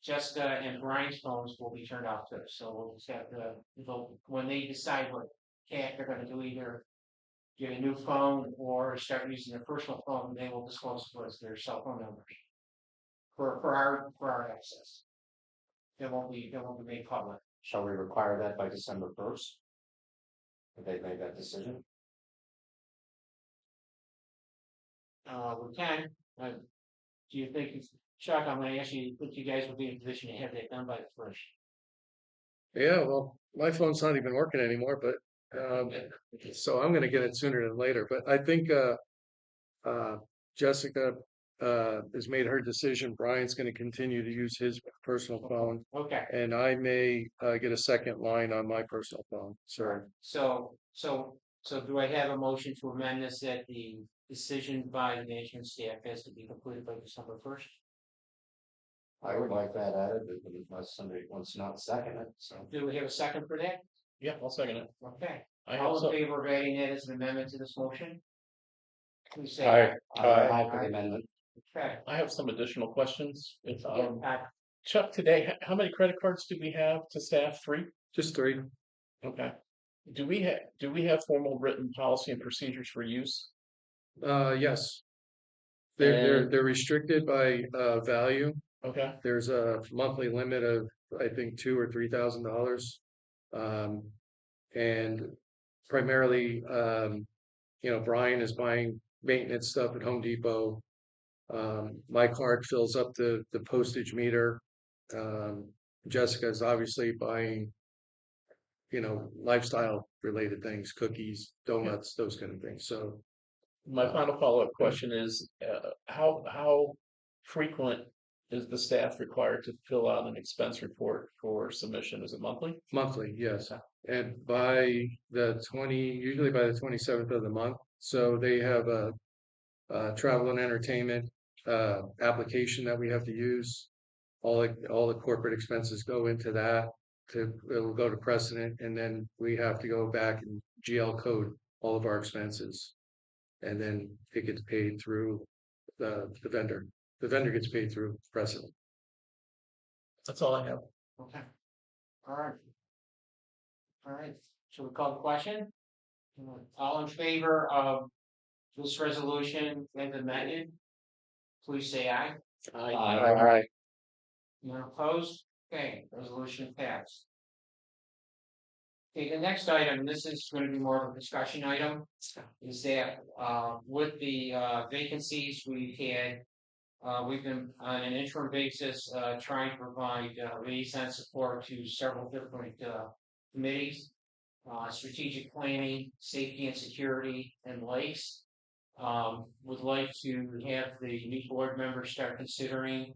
Jessica and Brian's phones will be turned off too. So we'll just have to, when they decide what they're going to do, either get a new phone or start using their personal phone, they will disclose to us their cell phone numbers for our access. It won't be made public. Shall we require that by December 1st? Have they made that decision? We can. Do you think, Chuck? I'm going to ask you. Think you guys will be in a position to have that done by the first? Yeah, well, my phone's not even working anymore, but so I'm gonna get it sooner than later. But I think Jessica has made her decision. Brian's gonna continue to use his personal phone, Okay. and I may get a second line on my personal phone. Sir. So do I have a motion to amend this that the decision by the management staff has to be completed by December 1st? I would like that added, but unless somebody wants not to second it, so. Do we have a second for that? Yeah, I'll second it. Okay. I All also, in favor of adding that as an amendment to this motion? Please say Aye. I for the amendment. Okay. I have some additional questions. If, Yeah, Chuck, today, how many credit cards do we have to staff? 3? Just 3. Okay. Do we have formal written policy and procedures for use? Yes. They're And- restricted by value. Okay. There's a monthly limit of I think $2,000 or $3,000, and primarily, Brian is buying maintenance stuff at Home Depot. My card fills up the postage meter. Jessica is obviously buying, lifestyle related things, cookies, donuts, those kind of things. So My final follow-up question is, how frequent is the staff required to fill out an expense report for submission? Is it monthly? monthly, yes. And usually by the 27th of the month. So they have a travel and entertainment application that we have to use. All the corporate expenses go into that. It'll go to precedent, and then we have to go back and GL code all of our expenses, and then it gets paid through the vendor. The vendor gets paid through precedent. That's all I have. Okay. All right. All right. Shall we call the question? All in favor of this resolution as amended, please say aye. Aye. None opposed? Okay, resolution passed. Okay, the next item, this is going to be more of a discussion item, is that with the vacancies we've had, we've been on an interim basis trying to provide liaison support to several different committees, strategic planning, safety and security, and lakes. would like to have the new board members start considering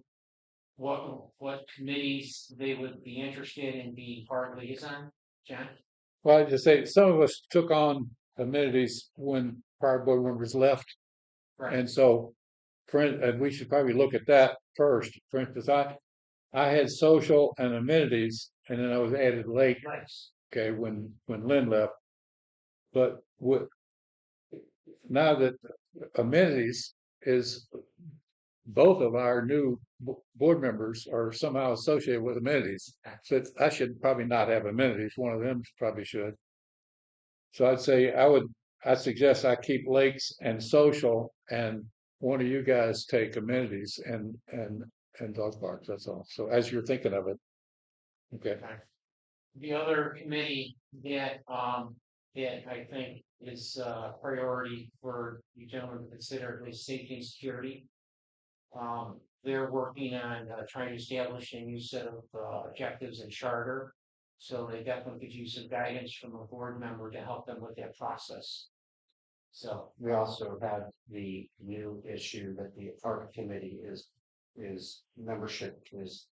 what committees they would be interested in being part liaison. John? Well, I just say some of us took on amenities when prior board members left, Right. and so, and we should probably look at that first. For instance, I had social and amenities, and then I was added late. Nice. Okay, when Lynn left, but now that amenities is both of our new board members are somehow associated with amenities. So I should probably not have amenities. One of them probably should. So I'd say I suggest I keep lakes and social, and one of you guys take amenities and dog parks. That's all. So as you're thinking of it, okay. The other committee that I think is priority for you gentlemen to consider is safety and security. They're working on trying to establish a new set of objectives and charter. So they definitely could use some guidance from a board member to help them with that process. So We also have the new issue that the park committee is membership is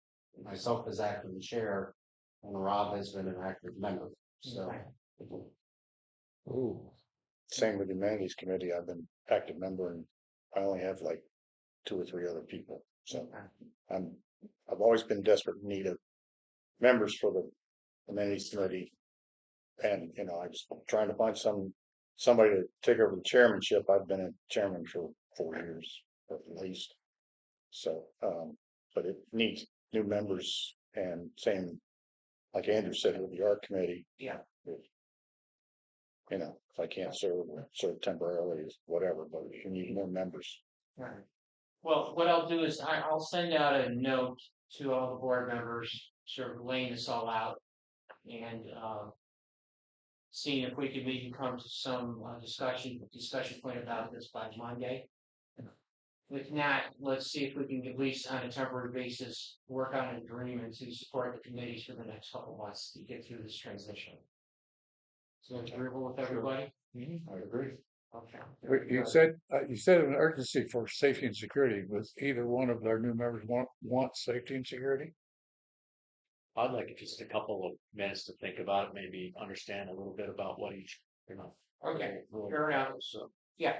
myself as acting chair and Rob has been an active member. So Ooh. Same with the amenities committee. I've been active member, and I only have like 2 or 3 other people. So I've always been desperate in need of members for the amenities committee, and I was trying to find somebody to take over the chairmanship. I've been a chairman for 4 years at least. So, but it needs new members, and same like Andrew said with the art committee. Yeah. If I can't serve temporarily, whatever, but you need more members. Right. Well, what I'll do is I'll send out a note to all the board members, sort of laying this all out, and seeing if we can maybe come to some discussion point about this by Monday. If not, let's see if we can at least on a temporary basis work on an agreement to support the committees for the next couple of months to get through this transition. So agreeable with everybody? I agree. Okay. You said an urgency for safety and security. Was either one of our new members want safety and security? I'd like just a couple of minutes to think about it, maybe understand a little bit about what each, Okay, fair enough. So Yeah.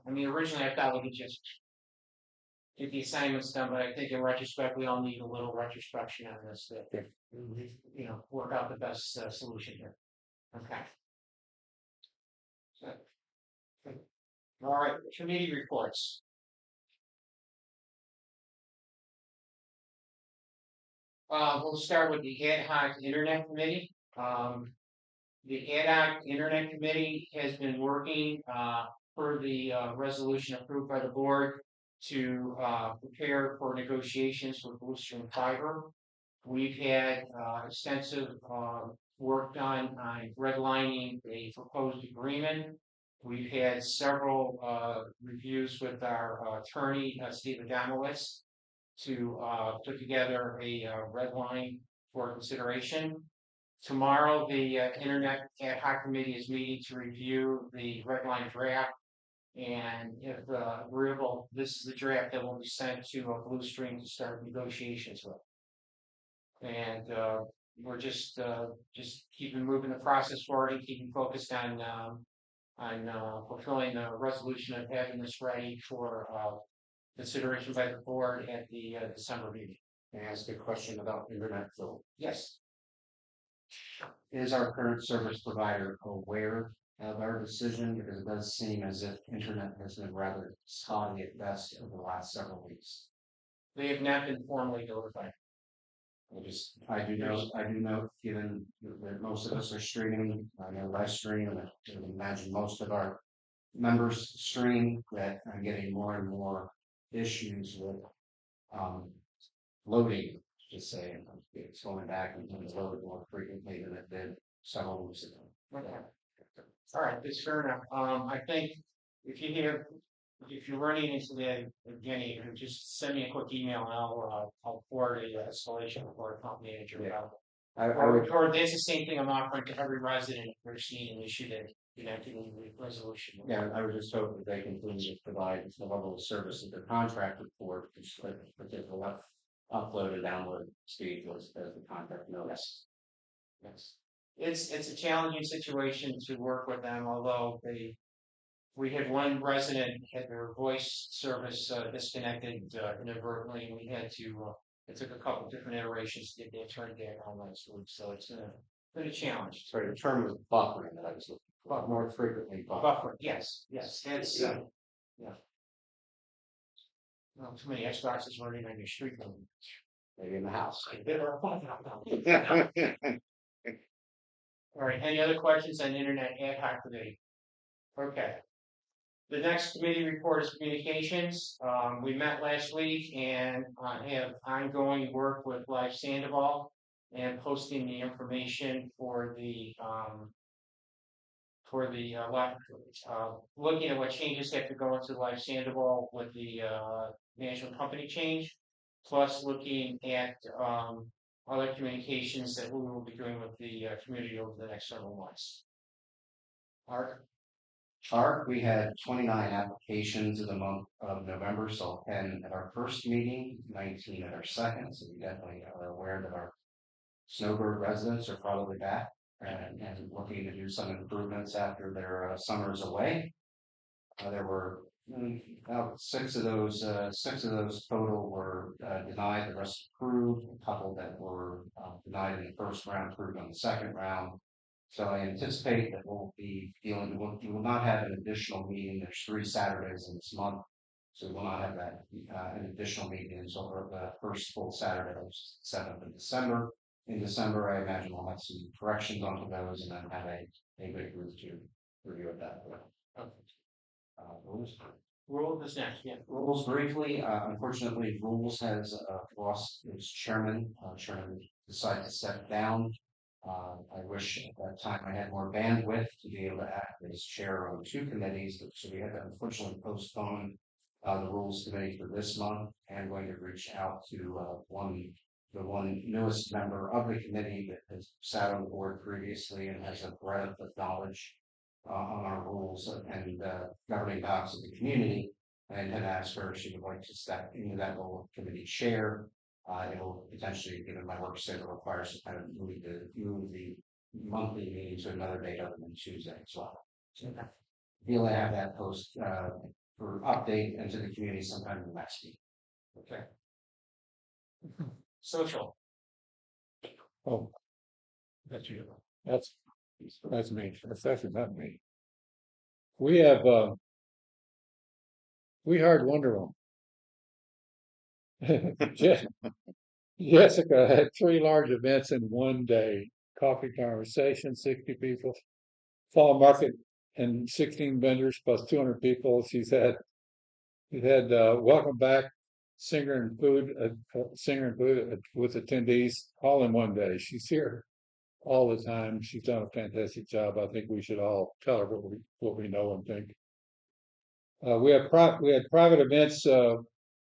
I mean, originally I thought we could just get the assignments done, but I think in retrospect, we all need a little retrospection on this to, work out the best solution here. Okay. So, all right, committee reports. We'll start with the ad hoc internet committee. The ad hoc internet committee has been working per the resolution approved by the board to prepare for negotiations with Blue Stream Fiber. We've had extensive work done on redlining a proposed agreement. We've had several reviews with our attorney, Steve Adamowitz, to put together a red line for consideration. Tomorrow, the Internet Ad Hoc Committee is meeting to review the red line draft. And if agreeable, this is the draft that will be sent to Blue Stream to start negotiations with. And we're just keeping moving the process forward and keeping focused on fulfilling the resolution of having this ready for consideration by the board at the December meeting. can I ask a question about internet flow? Yes. Is our current service provider aware of our decision? Because it does seem as if internet has been rather spotty at best over the last several weeks. They have not been formally notified. I do know, given that most of us are streaming, I know I stream, and I can imagine most of our members stream, that I'm getting more and more issues with loading, just saying, it's going back and it's loaded more frequently than it did several weeks ago. Okay. All right, that's fair enough. I think if you're running into that again, you can just send me a quick email and I'll forward a escalation for a company manager. Yeah. Or that's the same thing I'm offering to every resident if they're seeing an issue that enacted in the resolution. Yeah, I was just hoping they continue to provide the level of service that they're contracted for, but they will have upload and download speed as the contract notice. Yes. It's a challenging situation to work with them, although we had one resident had their voice service disconnected inadvertently, and we had to. It took a couple different iterations to get that turned back on last week, so it's been a challenge. Sorry, the term was buffering that I was looking for, more frequently buffering. Buffer, yes, that's yeah. Well, too many Xboxes running on your street. Maybe in the house. All right, any other questions on internet ad hoc committee? Okay. The next committee report is communications. We met last week and have ongoing work with Live Sandoval and posting the information for the looking at what changes have to go into Live Sandoval with the management company change, plus looking at other communications that we will be doing with the community over the next several months. Art, we had 29 applications in the month of November, so 10 at our first meeting, 19 at our second. So we definitely are aware that our snowbird residents are probably back and looking to do some improvements after their summers away. There were about six of those total were denied. The rest approved. A couple that were denied in the first round, approved on the second round. So I anticipate that we'll be dealing. We will not have an additional meeting. There's 3 Saturdays in this month, so we will not have that an additional meeting until the first full Saturday, which is 7th of December. In December, I imagine we'll have some corrections onto those, and then have a big group to review at that point. Rules is next, yeah. Rules briefly, unfortunately, Rules has lost its chairman. Chairman decided to step down. I wish at that time I had more bandwidth to be able to act as chair on 2 committees, so we had to unfortunately postpone the Rules Committee for this month. And going to reach out to the one newest member of the committee that has sat on the board previously and has a breadth of knowledge on our rules and governing docs of the community, and had asked her if she would like to step into that role of committee chair. It will potentially, given my work schedule, require some kind of move the monthly meeting to another date other than Tuesday as well. So we'll have that post for update into the community sometime in the next week. Okay. Social. Oh, that's you. That's me. That's actually not me. We have we hired Wonder Woman. Jessica had 3 large events in one day: coffee conversation, 60 people, fall market, and 16 vendors plus 200 people. She's had welcome back singer and food with attendees all in one day. She's here all the time. She's done a fantastic job. I think we should all tell her what we know and think. We had private events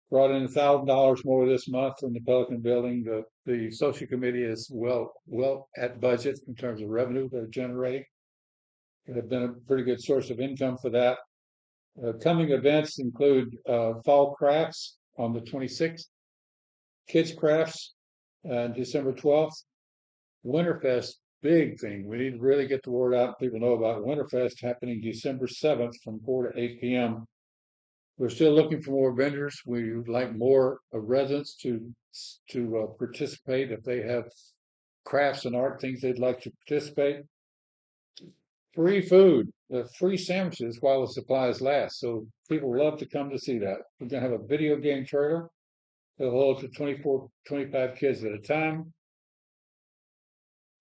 brought in $1,000 more this month from the Pelican Building. The social committee is well at budget in terms of revenue they're generating. It have been a pretty good source of income for that. Coming events include fall crafts on the 26th, kids crafts December 12th, Winterfest, big thing. We need to really get the word out. People know about Winterfest happening December 7th from 4 to 8 p.m. We're still looking for more vendors. We would like more residents to participate if they have crafts and art things they'd like to participate. Free food, free sandwiches while the supplies last. So people love to come to see that. We're going to have a video game trailer. It'll hold to 24, 25 kids at a time.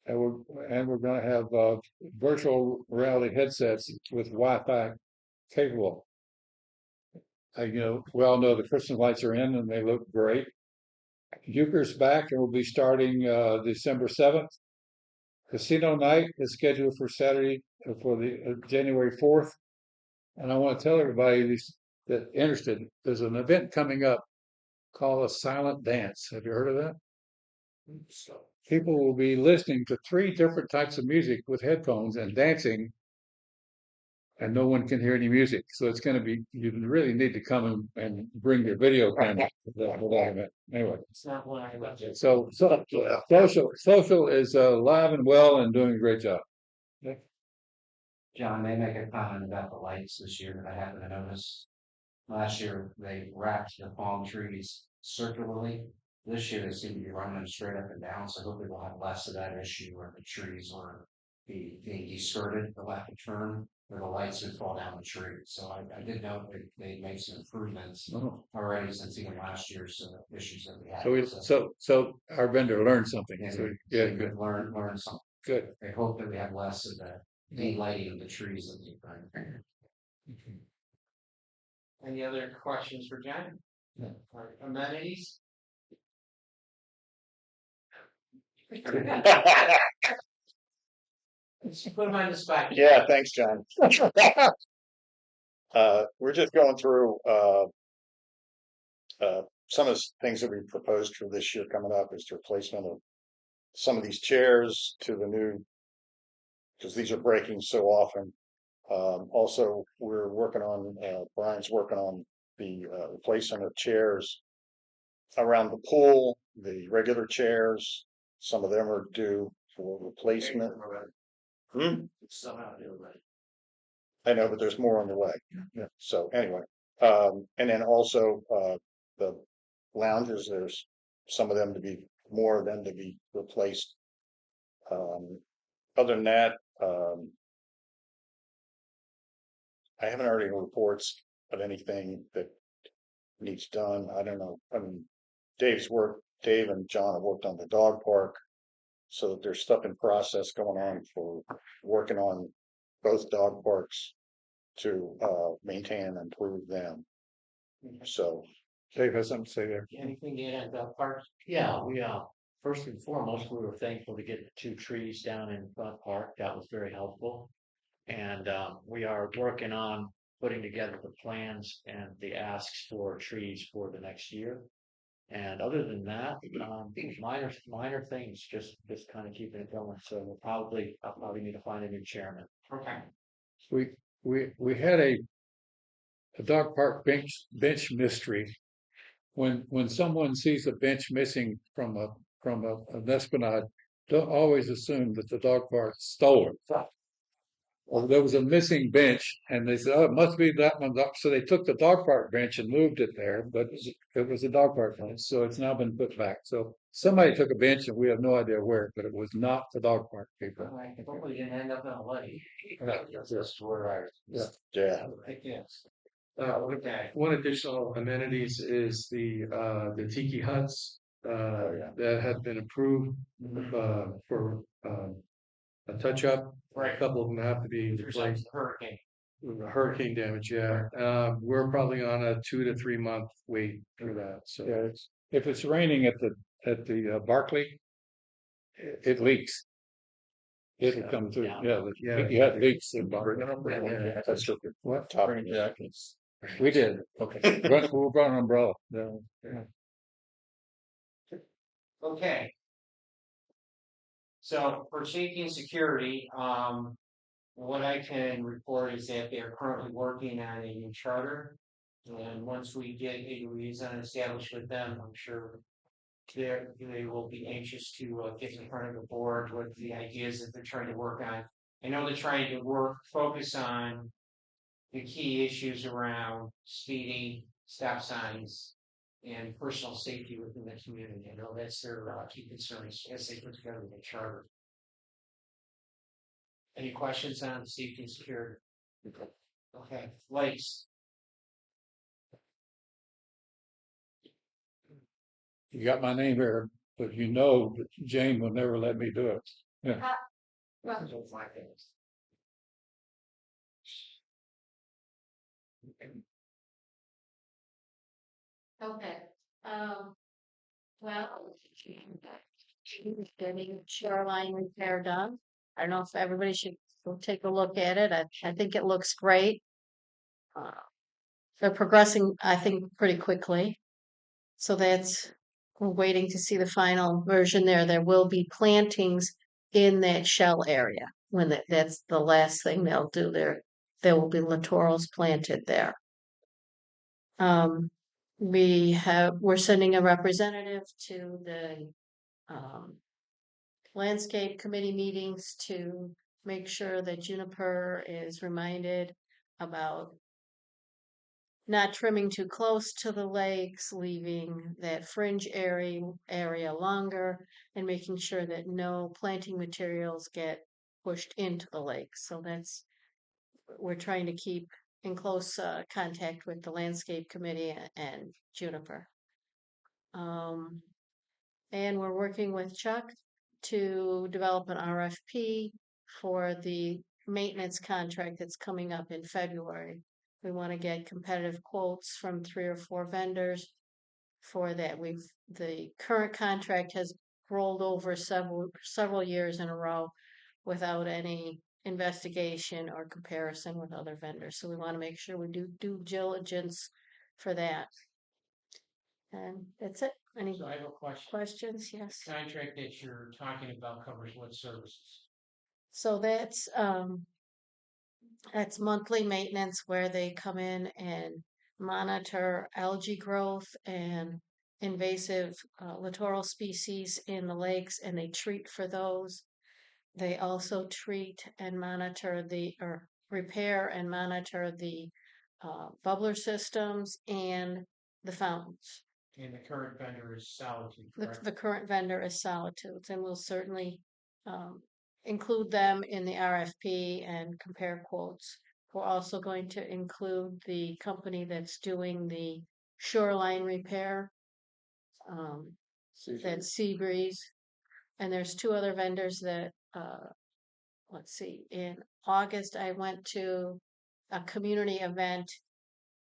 And we're going to have virtual reality headsets with Wi-Fi capable. We all know the Christmas lights are in and they look great. Euchre's back and will be starting December 7th. Casino night is scheduled for Saturday for the January 4th. And I want to tell everybody that interested, there's an event coming up called a silent dance. Have you heard of that? People will be listening to 3 different types of music with headphones and dancing and no one can hear any music. So it's going to be, you really need to come and bring your video camera for that event. Anyway, It's not what I left. so social is alive and well and doing a great job. John, may I make a comment about the lights this year that I happened to notice? Last year, they wrapped the palm trees circularly. This year, they seem to be running them straight up and down, so hopefully we'll have less of that issue where the trees are being de-skirted, the lack of turn, where the lights would fall down the tree. So I did know they made some improvements Oh. already since even last year's issues that we had. So our vendor learned something. Yeah, So, yeah, yeah, good. learn something. Good. I hope that we have less of that delighting of the trees that we find. Any other questions for John? Or amenities? Put him on the spot. Yeah, thanks, John. We're just going through some of the things that we proposed for this year coming up is the replacement of some of these chairs to the new, because these are breaking so often. Also, we're working on, Brian's working on the replacement of chairs around the pool, the regular chairs. Some of them are due for replacement. Somehow do it. I know, but there's more on the way. Yeah. So anyway, and then also the lounges. There's some of them to be more of them to be replaced. Other than that, I haven't heard any reports of anything that needs done. I don't know. I mean, Dave and John have worked on the dog park, so that there's stuff in process going on for working on both dog parks to maintain and improve them. So Dave has something to say there. Anything to add about parks? Yeah, we first and foremost, we were thankful to get the 2 trees down in front park. That was very helpful. And we are working on putting together the plans and the asks for trees for the next year. And other than that, minor things, just kind of keeping it going. So I'll probably need to find a new chairman. Okay. We had a dog park bench mystery. When someone sees a bench missing from an esplanade, don't always assume that the dog park stole it. Well, there was a missing bench, and they said, "Oh, it must be that one." So they took the dog park bench and moved it there, but it was a dog park bench, so it's now been put back. So somebody took a bench, and we have no idea where, but it was not the dog park people. Hopefully, didn't end up in a lake. That's where yeah. Yes. One additional amenities is the tiki huts that have been approved for a touch up. Right. A couple of them have to be replaced. Hurricane. Hurricane damage, yeah. We're probably on a 2 to 3 month wait for that. So Yeah, if it's raining at the Barclay, it leaks. It'll come through. Yeah, you had leaks in Barclay. Yeah. That's okay. What? Top jackets. We did. Okay. We brought an umbrella. Yeah. Okay. So for safety and security, what I can report is that they are currently working on a new charter. And once we get a liaison established with them, I'm sure they will be anxious to get in front of the board with the ideas that they're trying to work on. I know they're trying to focus on the key issues around speeding, stop signs, and personal safety within the community. I know that's their key concerns as they put together the charter. Any questions on safety and security? Okay, lights. You got my name here, but you know that Jane will never let me do it. Yeah. Okay, well, getting shoreline repair done. I don't know if everybody should go take a look at it. I think it looks great. They're progressing, I think, pretty quickly. So we're waiting to see the final version there. There will be plantings in that shell area when that's the last thing they'll do there. there will be littorals planted there. We're sending a representative to the landscape committee meetings to make sure that Juniper is reminded about not trimming too close to the lakes, leaving that fringe area longer, and making sure that no planting materials get pushed into the lake. So we're trying to keep in close contact with the landscape committee and Juniper. And we're working with Chuck to develop an RFP for the maintenance contract that's coming up in February. We want to get competitive quotes from 3 or 4 vendors for that. The current contract has rolled over several years in a row without any investigation or comparison with other vendors. So we want to make sure we do due diligence for that. And that's it. Any So I have a question. questions? Yes. The contract that you're talking about covers what services? So that's monthly maintenance where they come in and monitor algae growth and invasive littoral species in the lakes, and they treat for those. They also treat and monitor or repair and monitor the bubbler systems and the fountains. And the current vendor is Solitude, correct? The current vendor is Solitudes, and we'll certainly include them in the RFP and compare quotes. We're also going to include the company that's doing the shoreline repair. That's Seabreeze. And there's 2 other vendors that, let's see, in August I went to a community event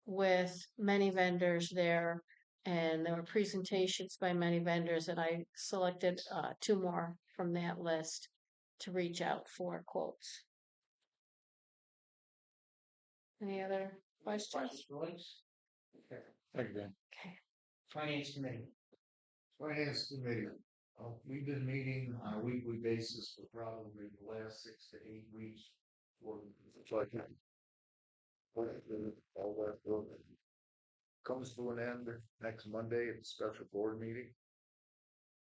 with many vendors there, and there were presentations by many vendors, and I selected 2 more from that list to reach out for quotes. Any other questions? Okay. Thank you, Ben. Okay. Finance committee. Finance committee, we've been meeting on a weekly basis for probably the last 6 to 8 weeks. For all that work comes to an end next Monday at the special board meeting.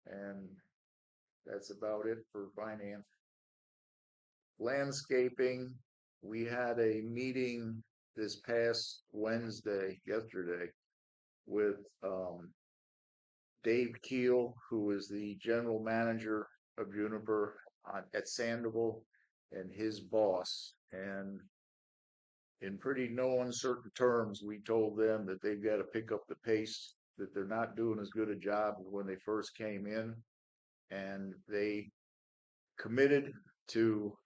And that's about it for finance. Landscaping, we had a meeting this past yesterday, with Dave Keel, who is the general manager of Juniper at Sandoval, and his boss. And in pretty no uncertain terms, we told them that they've got to pick up the pace, that they're not doing as good a job as when they first came in. And they committed to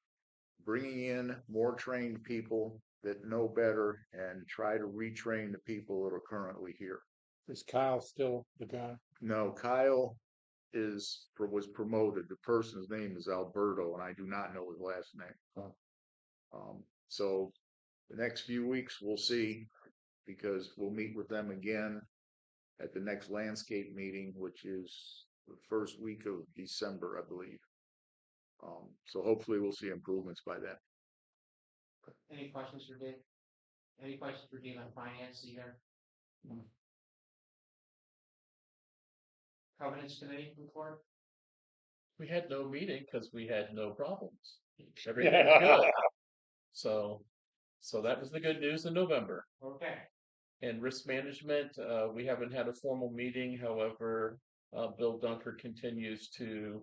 bringing in more trained people that know better and try to retrain the people that are currently here. Is Kyle still the guy? No, Kyle was promoted. The person's name is Alberto, and I do not know his last name. So the next few weeks we'll see, because we'll meet with them again at the next landscape meeting, which is the first week of December, I believe. So hopefully we'll see improvements by then. Any questions for Dave? Any questions for Dave on finance either? Covenants committee report? We had no meeting because we had no problems. Everything was good. So that was the good news in November. Okay. And risk management, we haven't had a formal meeting. However, Bill Dunker continues to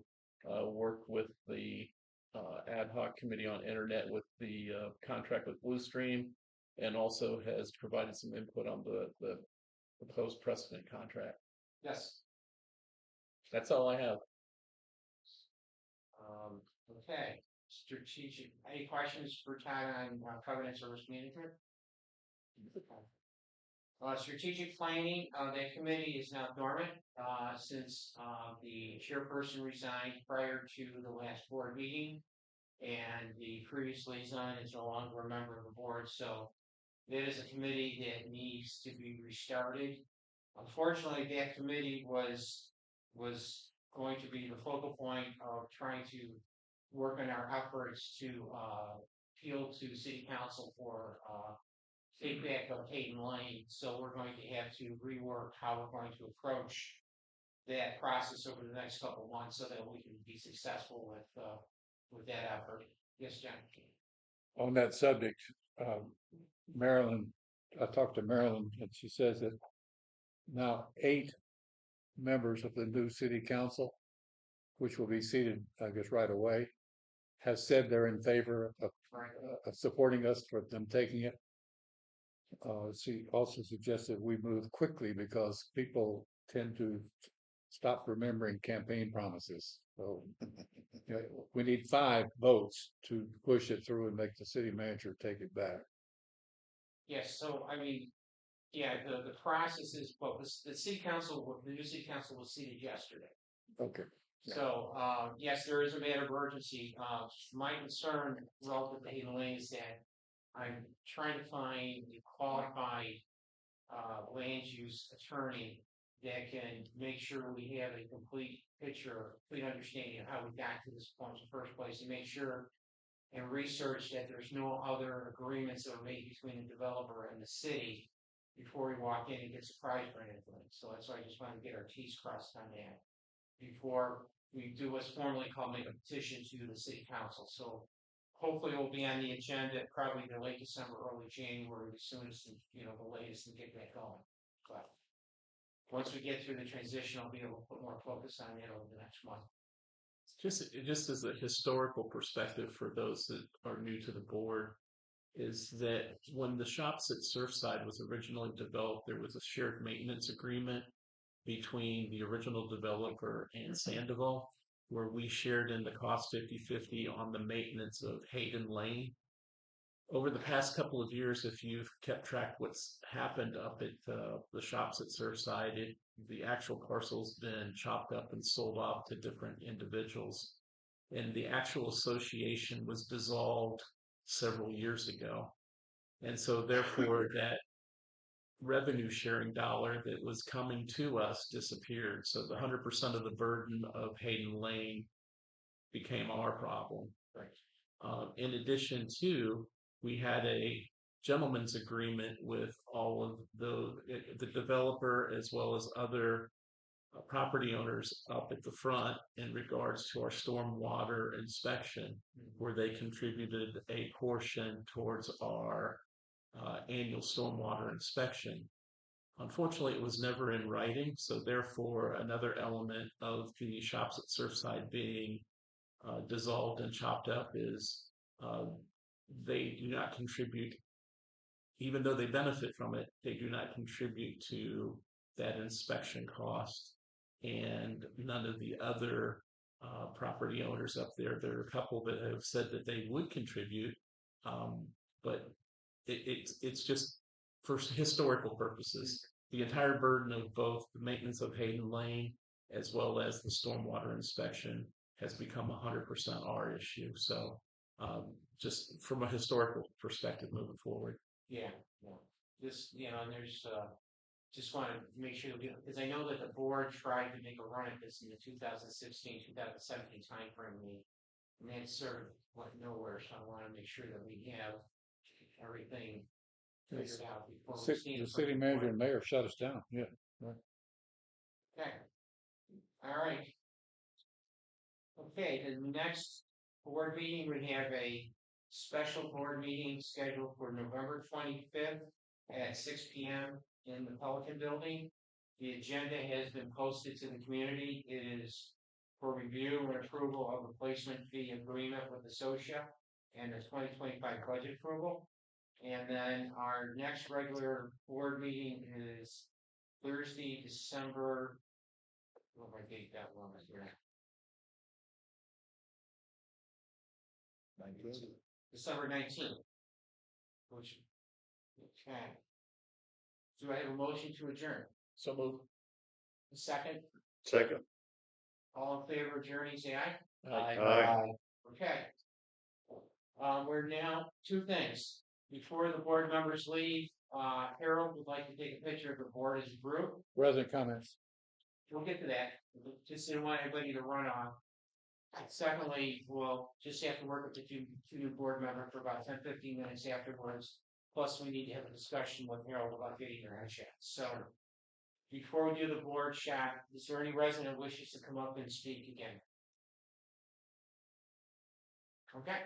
work with the ad hoc committee on internet with the contract with Bluestream, and also has provided some input on the proposed precedent contract. Yes. That's all I have. Okay. Strategic. Any questions for Todd on covenants or risk management? Strategic planning, that committee is now dormant since the chairperson resigned prior to the last board meeting, and the previous liaison is no longer a member of the board. So that is a committee that needs to be restarted. Unfortunately, that committee was going to be the focal point of trying to work on our efforts to appealed to city council for, feedback of Hayden Lane, so we're going to have to rework how we're going to approach that process over the next couple of months so that we can be successful with that effort. Yes, John? On that subject, Marilyn, I talked to Marilyn and she says that now 8 members of the new city council, which will be seated, I guess, right away, has said they're in favor of supporting us for them taking it. She also suggested we move quickly because people tend to stop remembering campaign promises. So you know, we need 5 votes to push it through and make the city manager take it back. Yes, so I mean, yeah, the process is, well, the city council, the new city council was seated yesterday. Okay. So, yes, there is a matter of urgency. My concern relative to Hayden Lane is that I'm trying to find a qualified land use attorney that can make sure we have a complete picture, complete understanding of how we got to this point in the first place, and make sure and research that there's no other agreements that were made between the developer and the city before we walk in and get surprised by anything. So that's why I just want to get our T's crossed on that before we do what's formally called make a petition to the city council. So hopefully it will be on the agenda probably the late December, early January, as soon as the latest and get that going. But once we get through the transition, I'll be able to put more focus on it over the next month. Just as a historical perspective for those that are new to the board, is that when the shops at Surfside was originally developed, there was a shared maintenance agreement between the original developer and Sandoval, where we shared in the cost 50-50 on the maintenance of Hayden Lane. Over the past couple of years, if you've kept track what's happened up at the shops at Surfside, the actual parcel's been chopped up and sold off to different individuals. And the actual association was dissolved several years ago. And so therefore that revenue sharing dollar that was coming to us disappeared. So the 100% of the burden of Hayden Lane became our problem. In addition to, we had a gentleman's agreement with all of the developer as well as other property owners up at the front in regards to our stormwater inspection, where they contributed a portion towards our annual stormwater inspection. Unfortunately, it was never in writing, so therefore another element of the shops at Surfside being dissolved and chopped up is they do not contribute, even though they benefit from it, they do not contribute to that inspection cost. And none of the other property owners up there, there are a couple that have said that they would contribute, but it's just for historical purposes. The entire burden of both the maintenance of Hayden Lane as well as the stormwater inspection has become 100% our issue. So just from a historical perspective moving forward. Yeah. Just, and there's, just want to make sure that because I know that the board tried to make a run at this in the 2016, 2017 timeframe, and that sort of went nowhere. So I want to make sure that we have everything figured out before we see The city manager and mayor shut us down. Yeah. Right. Okay. All right. Okay, the next board meeting, we have a special board meeting scheduled for November 25th at 6 p.m. in the Pelican Building. The agenda has been posted to the community. It is for review and approval of the placement fee agreement with the SOCIA and the 2025 budget approval. And then our next regular board meeting is Thursday, December, what my date that one is here. December 19th. Which, okay. Do I have a motion to adjourn? So move. A second? Second. All in favor of adjourning, say aye. Aye. Okay. We're now, 2 things. Before the board members leave, Harold would like to take a picture of the board as a group. Resident comments. We'll get to that. Just didn't want anybody to run off. Secondly, we'll just have to work with the two new board members for about 10-15 minutes afterwards. Plus, we need to have a discussion with Harold about getting your headshots. So, before we do the board shot, is there any resident wishes to come up and speak again? Okay.